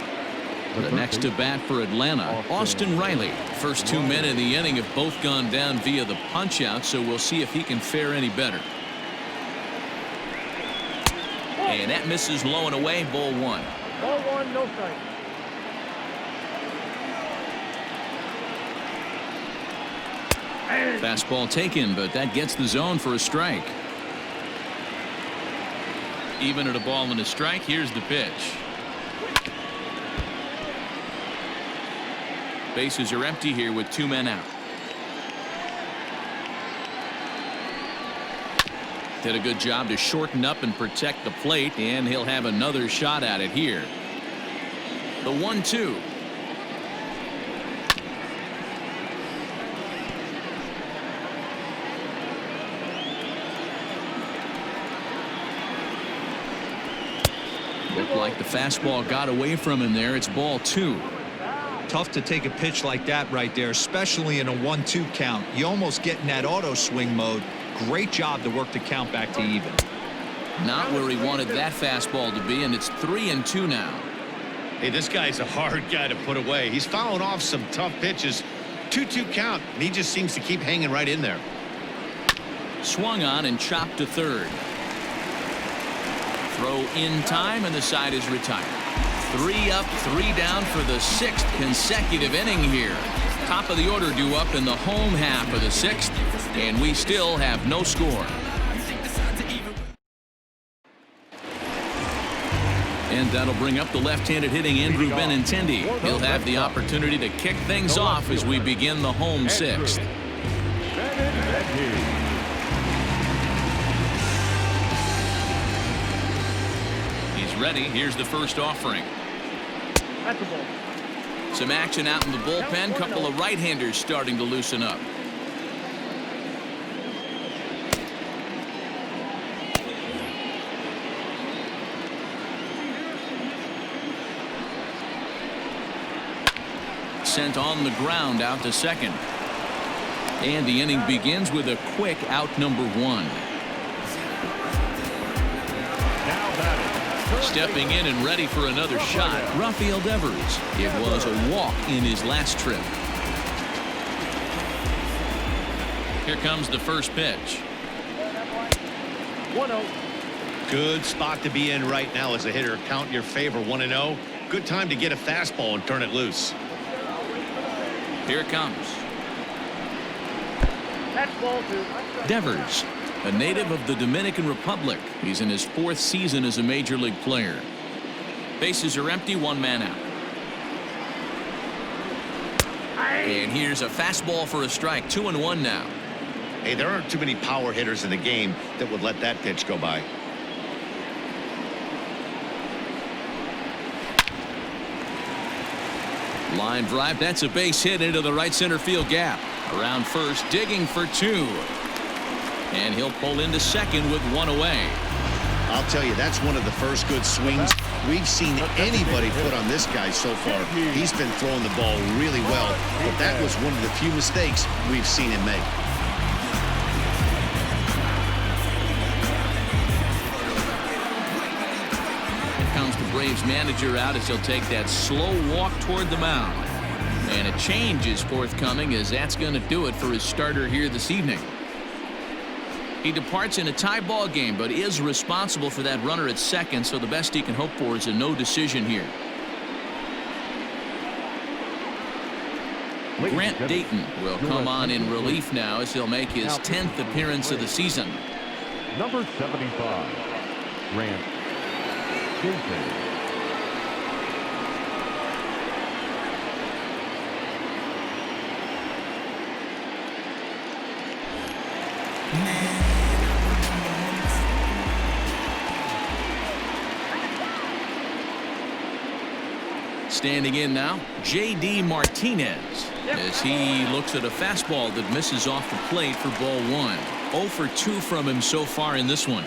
The next to bat for Atlanta, Austin Riley. First 2 men in the inning have both gone down via the punch out, so we'll see if he can fare any better. And that misses low and away. Ball 1. Ball 1, no strike. Fastball taken, but that gets the zone for a strike. Even at a ball and a strike, here's the pitch. Bases are empty here with 2 men out. Did a good job to shorten up and protect the plate, and he'll have another shot at it here. The 1-2. Looked like the fastball got away from him there. It's ball 2. Tough to take a pitch like that right there, especially in a 1-2 count. You almost get in that auto swing mode. Great job to work the count back to even. Not where he wanted that fastball to be, and it's 3-2 now. Hey, this guy's a hard guy to put away. He's fouling off some tough pitches. 2-2 count, and he just seems to keep hanging right in there. Swung on and chopped to third. Throw in time, and the side is retired. 3 up, 3 down for the 6th consecutive inning here. Top of the order due up in the home half of the 6th, and we still have no score. And that'll bring up the left-handed hitting Andrew Benintendi. He'll have the opportunity to kick things off as we begin the home 6th. He's ready. Here's the first offering. That's a ball. Some action out in the bullpen. Couple of right-handers starting to loosen up. Sent on the ground out to second. And the inning begins with a quick out number 1. Stepping in and ready for another shot, Rafael Devers. It was a walk in his last trip. Here comes the first pitch. 1-0. Good spot to be in right now as a hitter. Count your favor. 1-0. Good time to get a fastball and turn it loose. Here it comes. That's ball 2. Devers, a native of the Dominican Republic. He's in his 4th season as a major league player. Bases are empty, 1 man out. And here's a fastball for a strike. 2-1 now. Hey, there aren't too many power hitters in the game that would let that pitch go by. Line drive. That's a base hit into the right center field gap. Around first, digging for 2. And he'll pull into second with 1 away. I'll tell you, that's one of the first good swings we've seen anybody put on this guy so far. He's been throwing the ball really well, but that was one of the few mistakes we've seen him make. Here comes the Braves manager out as he'll take that slow walk toward the mound. And a change is forthcoming, as that's going to do it for his starter here this evening. He departs in a tie ball game, but is responsible for that runner at second, so the best he can hope for is a no decision here. Grant Dayton will come on in relief now as he'll make his 10th appearance of the season. Number 75, Grant Jason. Standing in now, J.D. Martinez, as he looks at a fastball that misses off the plate for ball one. 0 for 2 from him so far in this one.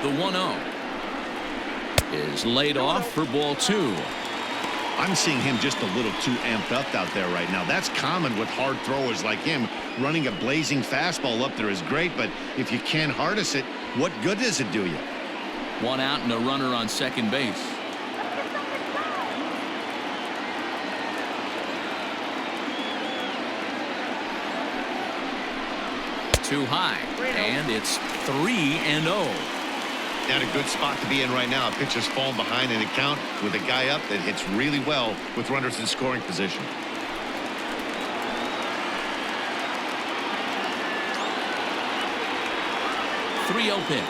The 1-0 is laid off for ball two. I'm seeing him just a little too amped up out there right now. That's common with hard throwers like him. Running a blazing fastball up there is great, but if you can't harness it, what good does it do you? One out and a runner on second base. Too high, and it's 3-0. Not a good spot to be in right now. A pitcher's falling behind in the count with a guy up that hits really well with runners in scoring position. .3-0 pitch.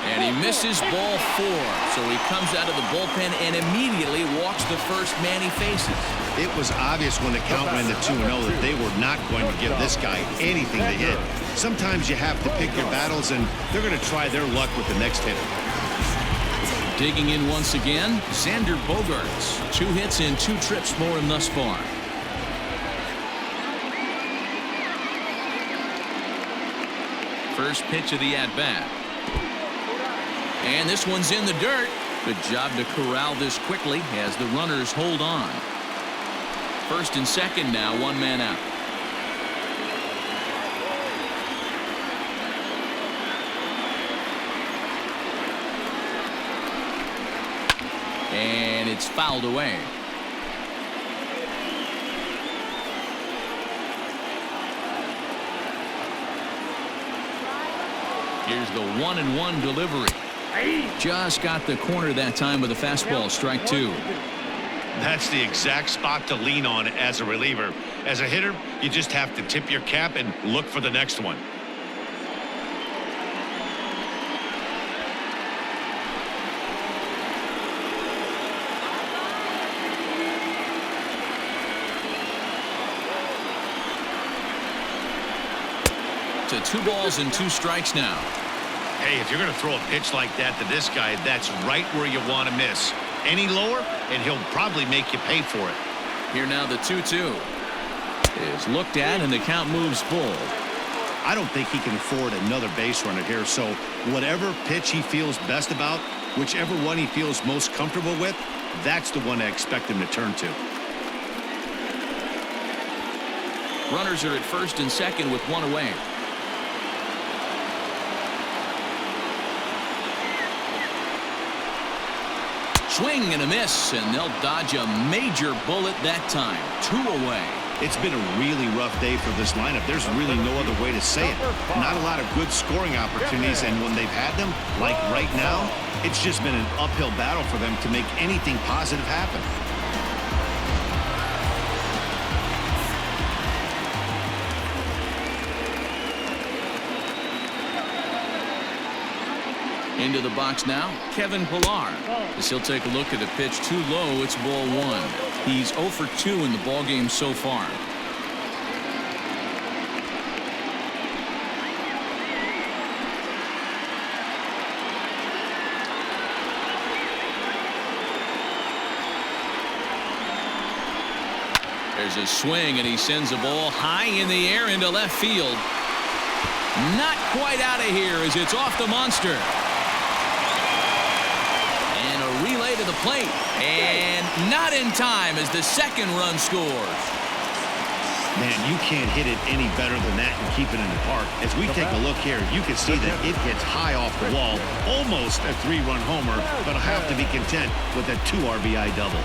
And he misses ball 4. So he comes out of the bullpen and immediately walks the first man he faces. It was obvious when the count went to 2-0 that they were not going to give this guy anything to hit. Sometimes you have to pick your battles, and they're going to try their luck with the next hitter. Digging in once again, Xander Bogaerts. 2 hits and 2 trips for him thus far. First pitch of the at-bat. And this one's in the dirt. Good job to corral this quickly as the runners hold on. First and second now, 1 man out. And it's fouled away. Here's the 1-1 delivery. Just got the corner that time with a fastball, strike 2. That's the exact spot to lean on as a reliever. As a hitter, you just have to tip your cap and look for the next one. To 2 balls and 2 strikes now. Hey, if you're going to throw a pitch like that to this guy, that's right where you want to miss. Any lower, and he'll probably make you pay for it. Here now the 2-2 is looked at, and the count moves full. I don't think he can afford another base runner here, so whatever pitch he feels best about, whichever one he feels most comfortable with, that's the one I expect him to turn to. Runners are at first and second with 1 away. Swing and a miss, and they'll dodge a major bullet that time. 2 away. It's been a really rough day for this lineup. There's really no other way to say it. Not a lot of good scoring opportunities, and when they've had them, like right now, it's just been an uphill battle for them to make anything positive happen. Into the box now, Kevin Pilar. As he'll take a look at a pitch too low, it's ball 1. He's 0 for 2 in the ballgame so far. There's a swing, and he sends a ball high in the air into left field. Not quite out of here as it's off the monster. And a relay to the plate. And not in time as the second run scores. Man, you can't hit it any better than that and keep it in the park. As we take a look here, you can see that it hits high off the wall. Almost a 3-run homer, but I'll have to be content with a 2 RBI double.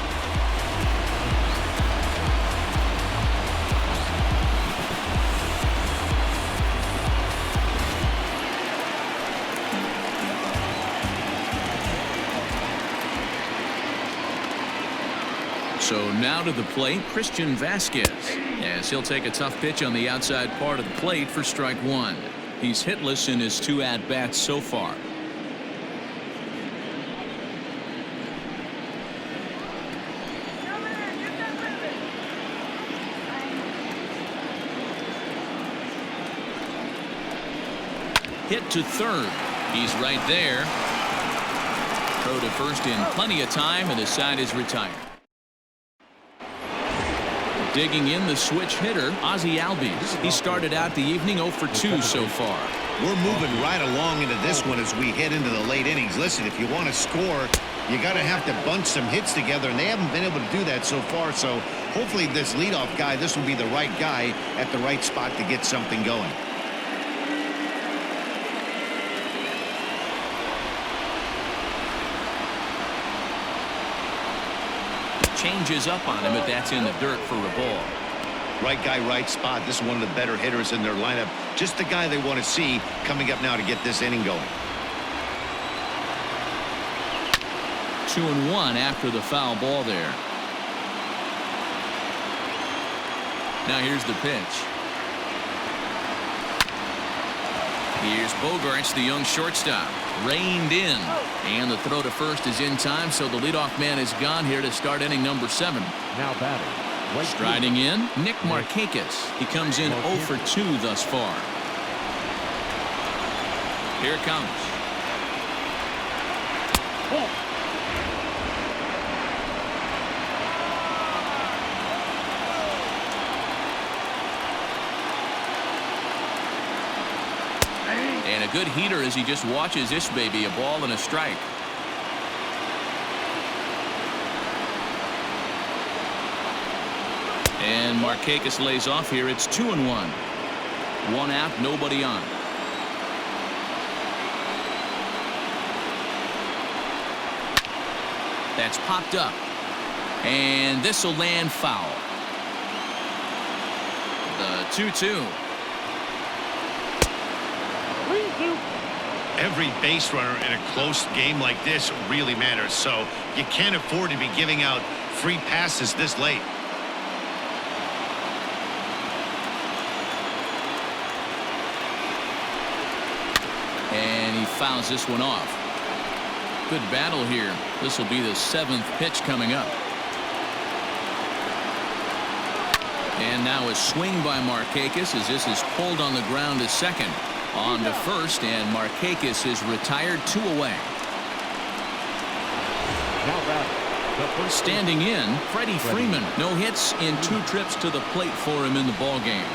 Now to the plate, Christian Vasquez. As he'll take a tough pitch on the outside part of the plate for strike one. He's hitless in his 2 at-bats so far. Hit to third. He's right there. Throw to first in plenty of time, and the side is retired. Digging in the switch hitter, Ozzie Albies. He started out the evening 0 for 2 so far. We're moving right along into this one as we head into the late innings. Listen, if you want to score, you got to have to bunch some hits together, and they haven't been able to do that so far. So hopefully this leadoff guy, this will be the right guy at the right spot to get something going. Changes up on him, but that's in the dirt for a ball. Right guy, right spot. This is one of the better hitters in their lineup. Just the guy they want to see coming up now to get this inning going. 2-1 after the foul ball there. Now here's the pitch. Here's Bogarts, the young shortstop. Reined in. And the throw to first is in time, so the leadoff man is gone here to start inning number 7. Now batting. Striding in, Nick Markakis. He comes in 0 for 2 thus far. Here it comes. And a good heater as he just watches this baby, a ball and a strike. And Markakis lays off here. It's 2-1. 1 out, nobody on. That's popped up. And this will land foul. The 2-2. Every base runner in a close game like this really matters, so you can't afford to be giving out free passes this late. And he fouls this one off. Good battle here. This will be the 7th pitch coming up. And now a swing by Markakis as this is pulled on the ground to second. On to first, and Markakis is retired, 2 away. Standing in, Freddie Freeman. No hits in 2 trips to the plate for him in the ballgame.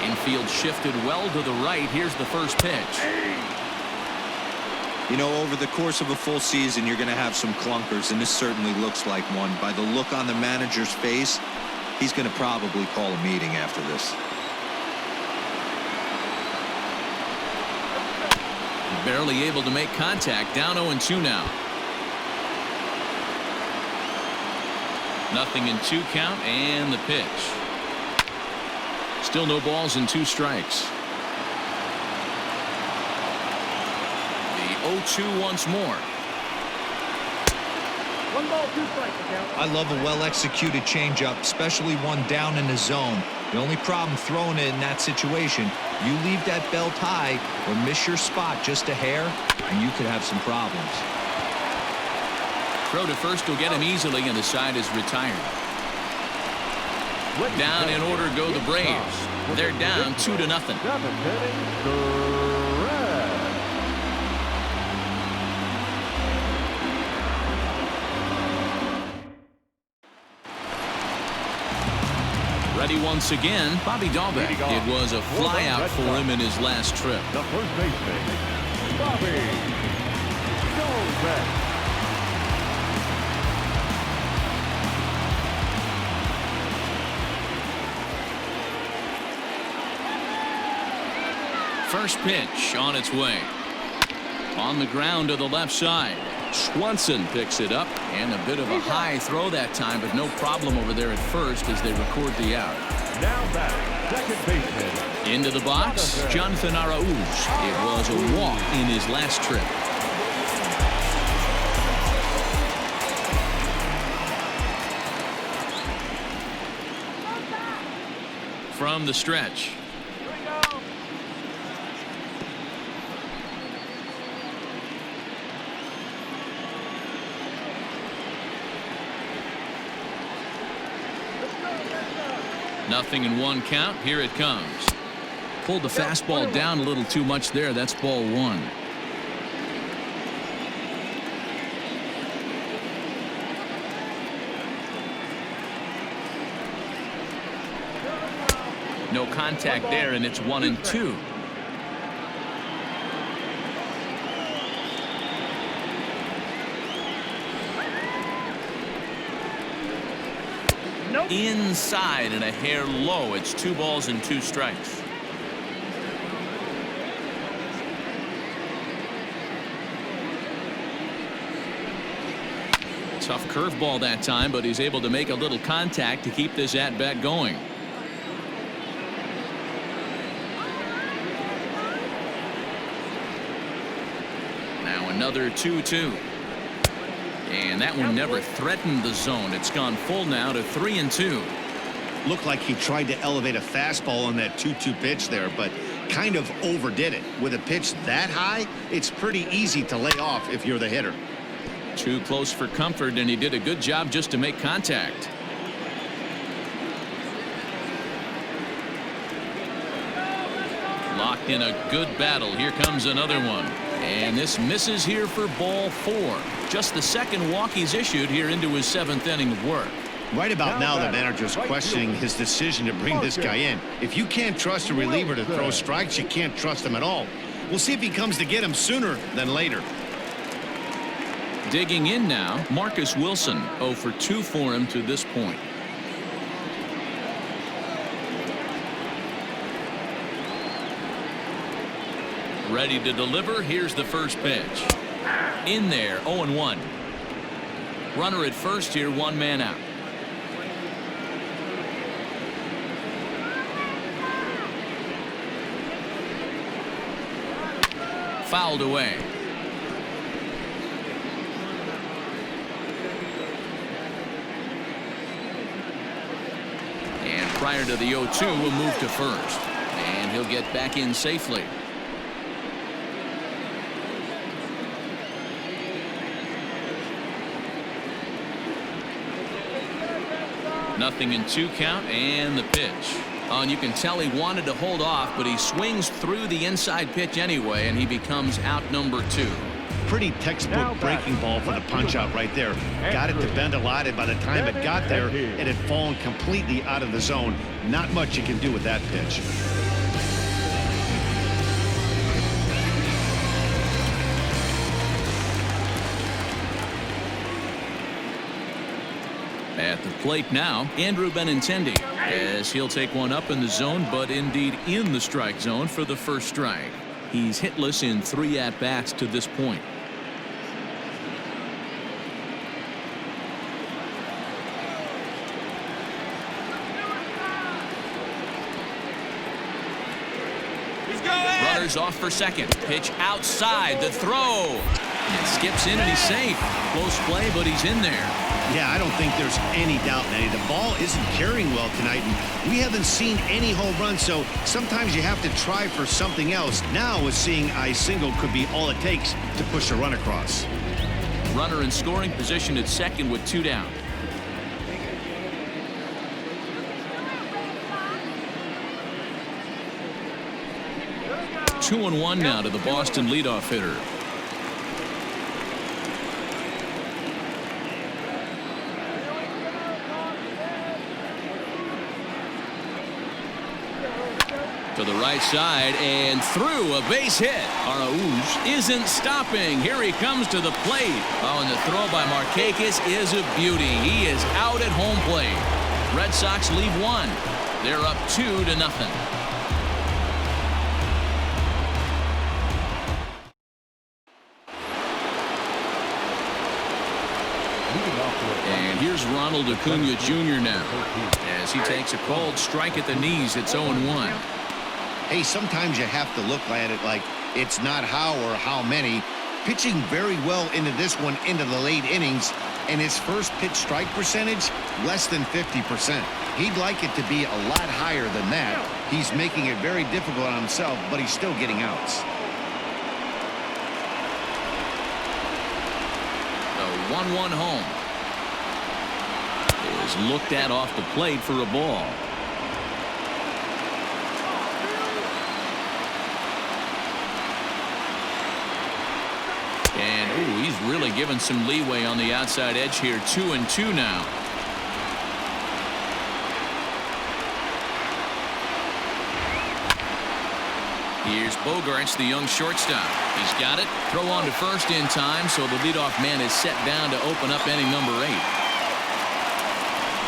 Infield shifted well to the right. Here's the first pitch. You know, over the course of a full season, you're going to have some clunkers, and this certainly looks like one. By the look on the manager's face, he's going to probably call a meeting after this. Barely able to make contact. Down 0-2 now. Nothing in 2 count, and the pitch. Still no balls and 2 strikes. The 0-2 once more. 1 ball, 2 strikes. I love a well-executed changeup, especially one down in the zone. The only problem throwing it in that situation, you leave that belt high or miss your spot just a hair, and you could have some problems. Throw to first will get him easily, and the side is retired. Down in order go the Braves. They're down 2-0. 7th inning, Ready once again, Bobby Dahlbeck. It was a flyout for him in his last trip. the first baseman, Bobby Dahlbeck. First pitch on its way. On the ground to the left side. Swanson picks it up, and a bit of a high throw that time, but no problem over there at first as they record the out. Now back, second baseman. Into the box, Jonathan Arauz. It was a walk in his last trip. from the stretch. Nothing in one count. Here it comes. Pulled the fastball down a little too much there. That's ball one. No contact there, and it's 1-2. Nope. Inside and a hair low. It's 2 balls and 2 strikes. Tough curveball that time, but he's able to make a little contact to keep this at-bat going. Now another 2-2. And that one never threatened the zone. It's gone full now to 3-2. Looked like he tried to elevate a fastball on that 2-2 pitch there, but kind of overdid it. With a pitch that high, it's pretty easy to lay off if you're the hitter. Too close for comfort, and he did a good job just to make contact. Locked in a good battle. Here comes another one. And this misses here for ball 4. Just the second walk he's issued here into his 7th inning of work. Right about now, the manager's questioning his decision to bring this guy in. If you can't trust a reliever to throw strikes, you can't trust him at all. We'll see if he comes to get him sooner than later. Digging in now, Marcus Wilson. 0 for 2 for him to this point. Ready to deliver. Here's the first pitch. In there, 0-1. Runner at first here, 1 man out. Fouled away. And prior to the 0-2, we'll move to first. And he'll get back in safely. Nothing in 2 count, and the pitch. And you can tell he wanted to hold off, but he swings through the inside pitch anyway, and he becomes out number 2. Pretty textbook breaking ball for the punch out right there. Got it to bend a lot, and by the time it got there, it had fallen completely out of the zone. Not much you can do with that pitch. At the plate now, Andrew Benintendi, as he'll take one up in the zone, but indeed in the strike zone for the first strike. He's hitless in 3 at-bats to this point. Runners off for second. Pitch outside. The throw. It skips in and he's safe. Close play, but he's in there. Yeah, I don't think there's any doubt, Eddie. The ball isn't carrying well tonight, and we haven't seen any home runs, so sometimes you have to try for something else. Now, with seeing a single could be all it takes to push a run across. Runner in scoring position at second with 2 down. Two and 1 now to the Boston leadoff hitter. To the right side and through, a base hit. Araújo isn't stopping. Here he comes to the plate. Oh, and the throw by Marquez is a beauty. He is out at home plate. Red Sox leave 1. They're up 2-0. And here's Ronald Acuna Jr. now as he takes a called strike at the knees. It's 0-1. Hey, sometimes you have to look at it like it's not how or how many. Pitching very well into this one into the late innings. and his first pitch strike percentage less than 50%. He'd like it to be a lot higher than that. He's making it very difficult on himself, but he's still getting outs. The 1-1 home is looked at off the plate for a ball. And ooh, he's really given some leeway on the outside edge here. 2-2 now. Here's Bogarts, the young shortstop. He's got it. Throw on to first in time, so the leadoff man is set down to open up inning number 8.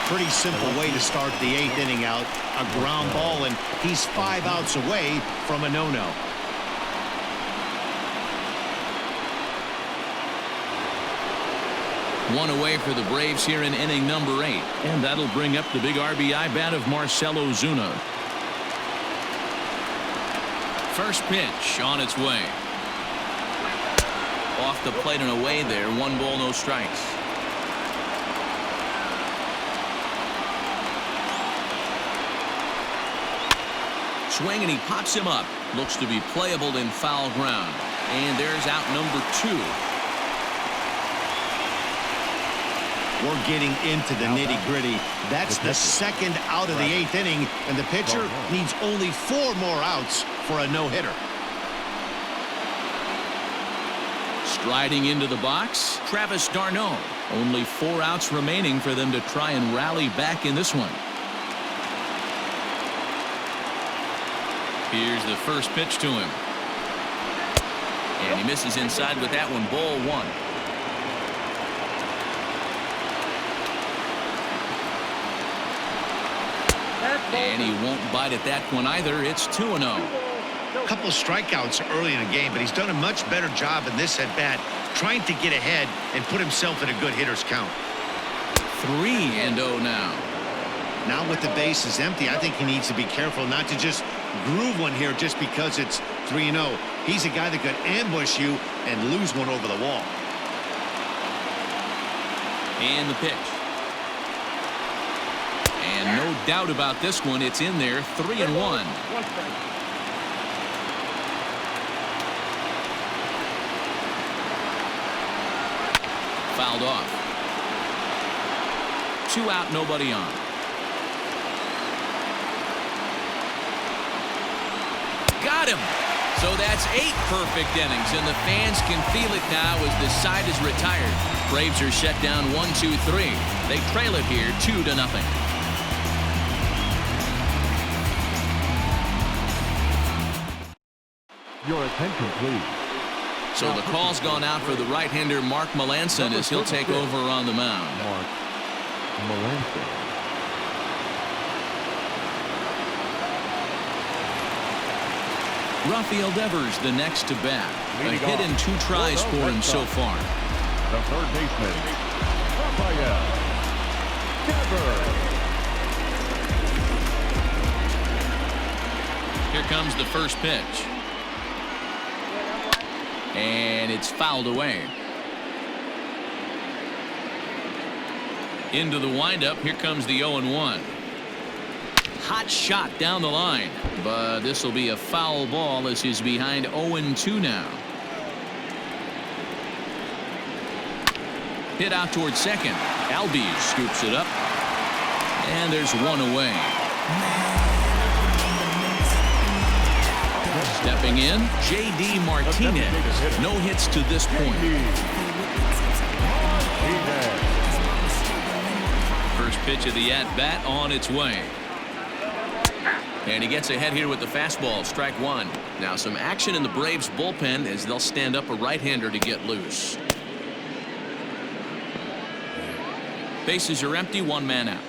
Pretty simple way to start the 8th inning out. A ground ball, and he's 5 outs away from a no-no. One away for the Braves here in inning number 8. And that'll bring up the big RBI bat of Marcell Ozuna. First pitch on its way. Off the plate and away there. 1 ball, no strikes. Swing and he pops him up. Looks to be playable in foul ground. And there's out number 2. We're getting into the nitty-gritty. That's the second out of the 8th inning, and the pitcher needs only 4 more outs for a no-hitter. Striding into the box, Travis d'Arnaud. Only 4 outs remaining for them to try and rally back in this one. Here's the first pitch to him. And he misses inside with that one. Ball 1. And he won't bite at that one either. It's 2-0. A couple strikeouts early in the game, but he's done a much better job in this at-bat trying to get ahead and put himself in a good hitter's count. 3-0 now. Now with the bases empty, I think he needs to be careful not to just groove one here just because it's 3-0. He's a guy that could ambush you and lose one over the wall. And the pitch. And no doubt about this one. It's in there. 3-1. Fouled off. 2 out, nobody on. Got him. So that's 8 perfect innings, and the fans can feel it now as the side is retired. Braves are shut down 1-2-3. They trail it here 2-0. Your attention, please. So the call's gone out for the right-hander Mark Melanson as he'll take over on the mound. Mark Melanson. Rafael Devers the next to bat. A Leading hit off. and 2 tries for him so far. The third baseman, Rafael Devers. Here comes the first pitch. And it's fouled away. Into the windup. Here comes the 0-1. Hot shot down the line. But this will be a foul ball as he's behind 0-2 now. Hit out towards second. Albies scoops it up. And there's 1 away. Stepping in, J.D. Martinez. No hits to this point. First pitch of the at-bat on its way. And he gets ahead here with the fastball. Strike 1. Now some action in the Braves bullpen as they'll stand up a right-hander to get loose. Bases are empty. 1 man out.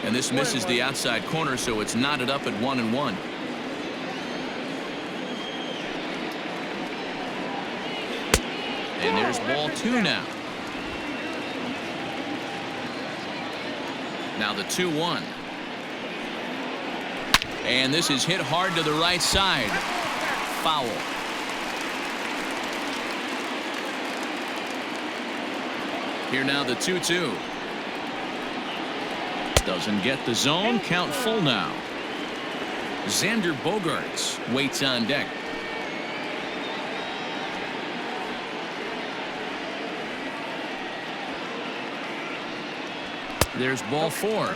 And this misses the outside corner, so it's knotted up at 1-1. And there's ball 2 now. Now the 2-1. And this is hit hard to the right side. Foul. Here now the 2-2. Doesn't get the zone. Count full now. Xander Bogaerts waits on deck. There's ball 4.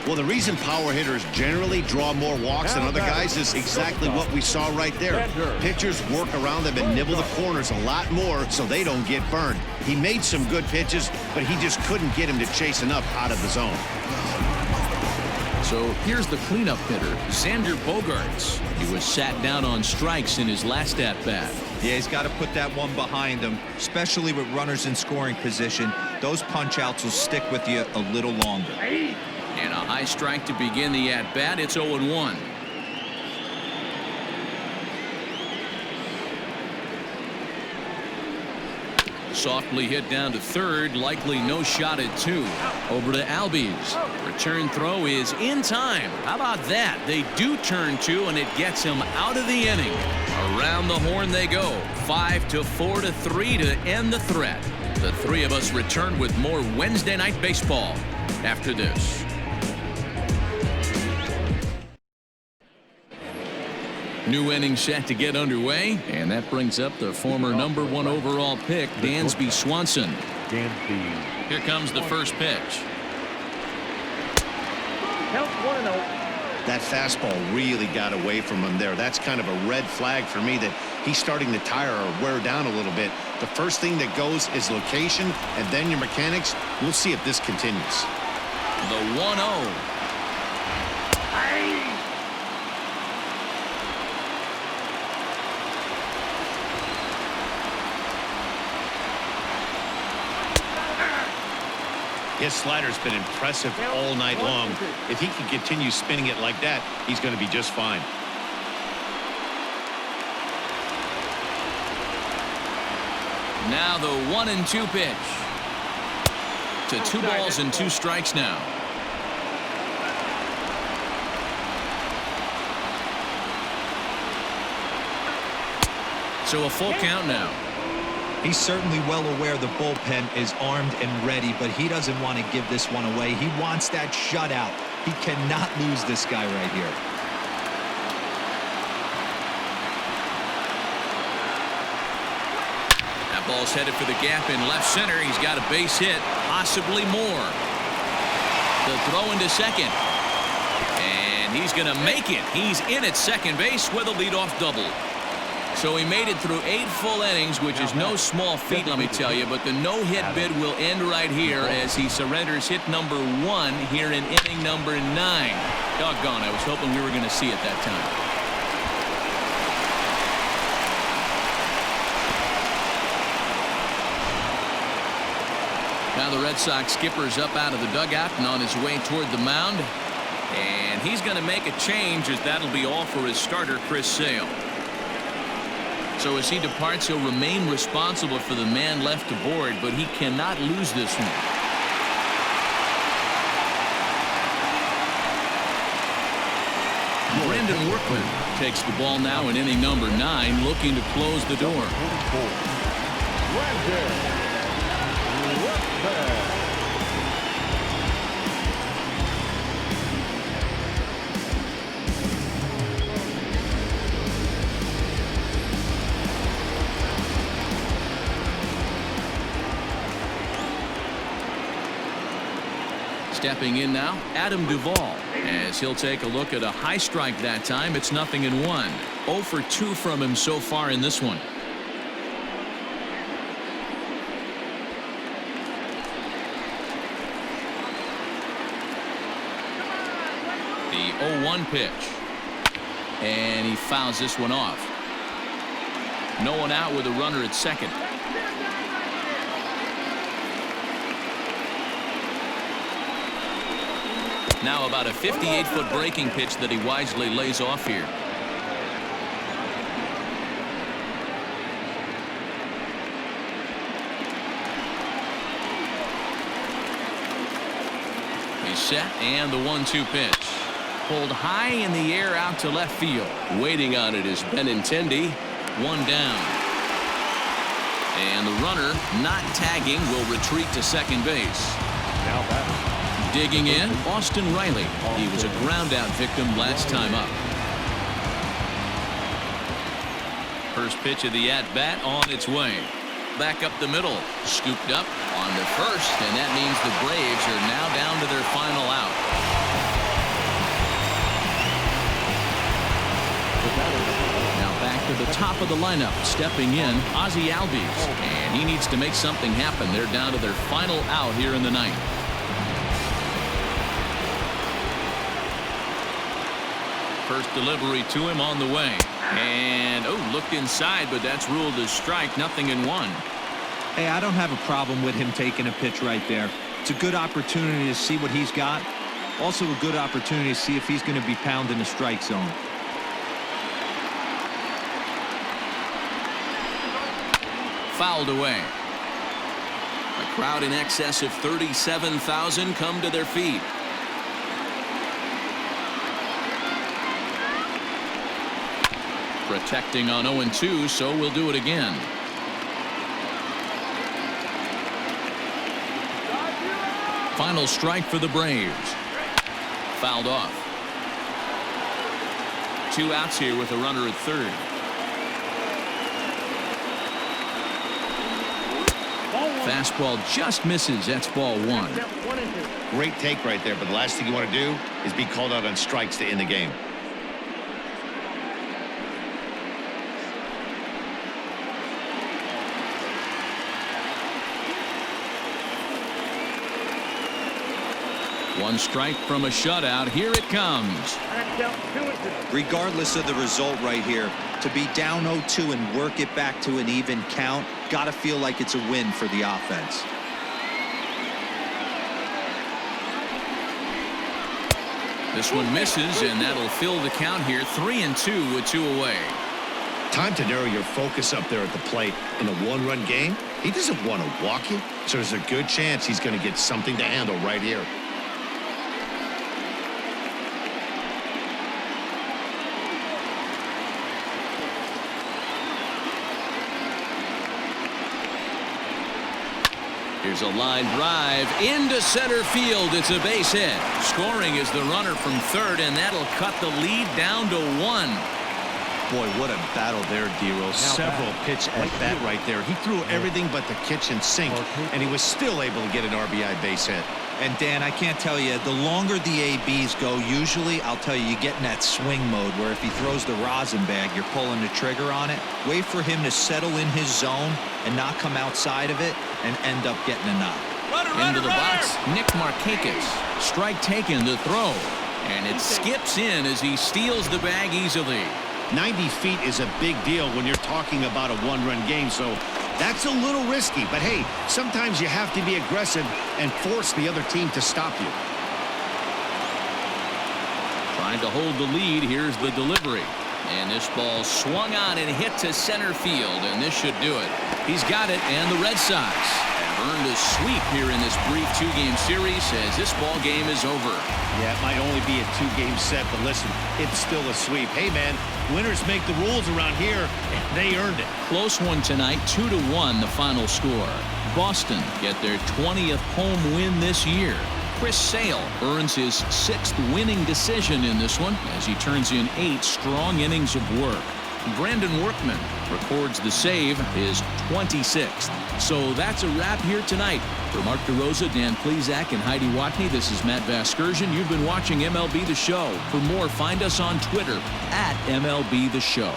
Well, the reason power hitters generally draw more walks than other guys is exactly what we saw right there. Pitchers work around them and nibble the corners a lot more so they don't get burned. He made some good pitches, but he just couldn't get him to chase enough out of the zone. So here's the cleanup hitter, Xander Bogaerts. He was sat down on strikes in his last at-bat. Yeah, he's got to put that one behind him, especially with runners in scoring position. Those punch-outs will stick with you a little longer. And a high strike to begin the at-bat. It's 0-1. Softly hit down to third. Likely no shot at 2. Over to Albies. Return throw is in time. How about that? They do turn 2, and it gets him out of the inning. Around the horn they go. 5-4-3 to end the threat. The three of us return with more Wednesday Night Baseball after this. New inning set to get underway, and that brings up the former #1 overall pick, Dansby Swanson. Here comes the first pitch. Count 1-0. That fastball really got away from him there. That's kind of a red flag for me that he's starting to tire or wear down a little bit. The first thing that goes is location, and then your mechanics. We'll see if this continues. The 1-0. His slider's been impressive all night long. If he can continue spinning it like that, he's going to be just fine. Now the 1-2 pitch. To 2 balls and 2 strikes now. So a full count now. He's certainly well aware the bullpen is armed and ready, but he doesn't want to give this one away. He wants that shutout. He cannot lose this guy right here. That ball's headed for the gap in left center. He's got a base hit, possibly more. The throw into second. And he's going to make it. He's in at second base with a leadoff double. So he made it through 8 full innings, which is no small feat, let me tell you. But the no-hit bid will end right here as he surrenders hit number 1 here in inning number 9. Doggone, I was hoping we were going to see it that time. Now the Red Sox skipper's up out of the dugout and on his way toward the mound. And he's going to make a change, as that'll be all for his starter, Chris Sale. So as he departs, he'll remain responsible for the man left aboard, but he cannot lose this one. Brandon Workman takes the ball now in inning number 9, looking to close the door. Stepping in now, Adam Duvall, as he'll take a look at a high strike that time. It's 0-1. 0 for 2 from him so far in this one. The 0-1 pitch. And he fouls this one off. No one out with a runner at second. Now about a 58-foot breaking pitch that he wisely lays off here. He's set, and the 1-2 pitch. Pulled high in the air out to left field. Waiting on it is Benintendi. 1 down. And the runner not tagging will retreat to second base. Now batter. Digging in, Austin Riley. He was a ground-out victim last time up. First pitch of the at-bat on its way. Back up the middle. Scooped up on the first, and that means the Braves are now down to their final out. Now back to the top of the lineup. Stepping in, Ozzie Albies. And he needs to make something happen. They're down to their final out here in the ninth. First delivery to him on the way. And, oh, looked inside, but that's ruled as strike. 0-1. Hey, I don't have a problem with him taking a pitch right there. It's a good opportunity to see what he's got. Also a good opportunity to see if he's going to be pounding the strike zone. Fouled away. A crowd in excess of 37,000 come to their feet. Protecting on 0-2, so we'll do it again. Final strike for the Braves. Fouled off. 2 outs here with a runner at third. Fastball just misses. That's ball 1. Great take right there, but the last thing you want to do is be called out on strikes to end the game. One strike from a shutout. Here it comes. Regardless of the result right here, to be down 0-2 and work it back to an even count, gotta feel like it's a win for the offense. This one misses, and that'll fill the count here. 3-2 with 2 away. Time to narrow your focus up there at the plate. In a one-run game, he doesn't want to walk you, so there's a good chance he's going to get something to handle right here. Here's a line drive into center field. It's a base hit. Scoring is the runner from third, and that'll cut the lead down to 1. Boy, what a battle there, D-Rose. Several pitch at bat right there. He threw everything but the kitchen sink, and he was still able to get an RBI base hit. And Dan, I can't tell you, the longer the ABs go, usually, I'll tell you get in that swing mode where if he throws the rosin bag, you're pulling the trigger on it. Wait for him to settle in his zone and not come outside of it and end up getting a knock. Into the box, Nick Markakis. Strike taken, the throw. And it skips in as he steals the bag easily. 90 feet is a big deal when you're talking about a one-run game, so that's a little risky. But, hey, sometimes you have to be aggressive and force the other team to stop you. Trying to hold the lead. Here's the delivery. And this ball swung on and hit to center field, and this should do it. He's got it, and the Red Sox have earned a sweep here in this brief 2-game series as this ball game is over. Yeah, it might only be a 2-game set, but listen, it's still a sweep. Hey, man, winners make the rules around here, and they earned it. Close one tonight, 2-1 the final score. Boston get their 20th home win this year. Chris Sale earns his 6th winning decision in this one as he turns in 8 strong innings of work. Brandon Workman records the save, his 26th. So that's a wrap here tonight. For Mark DeRosa, Dan Plezak, and Heidi Watney, this is Matt Vasgersian. You've been watching MLB The Show. For more, find us on Twitter @MLB The Show.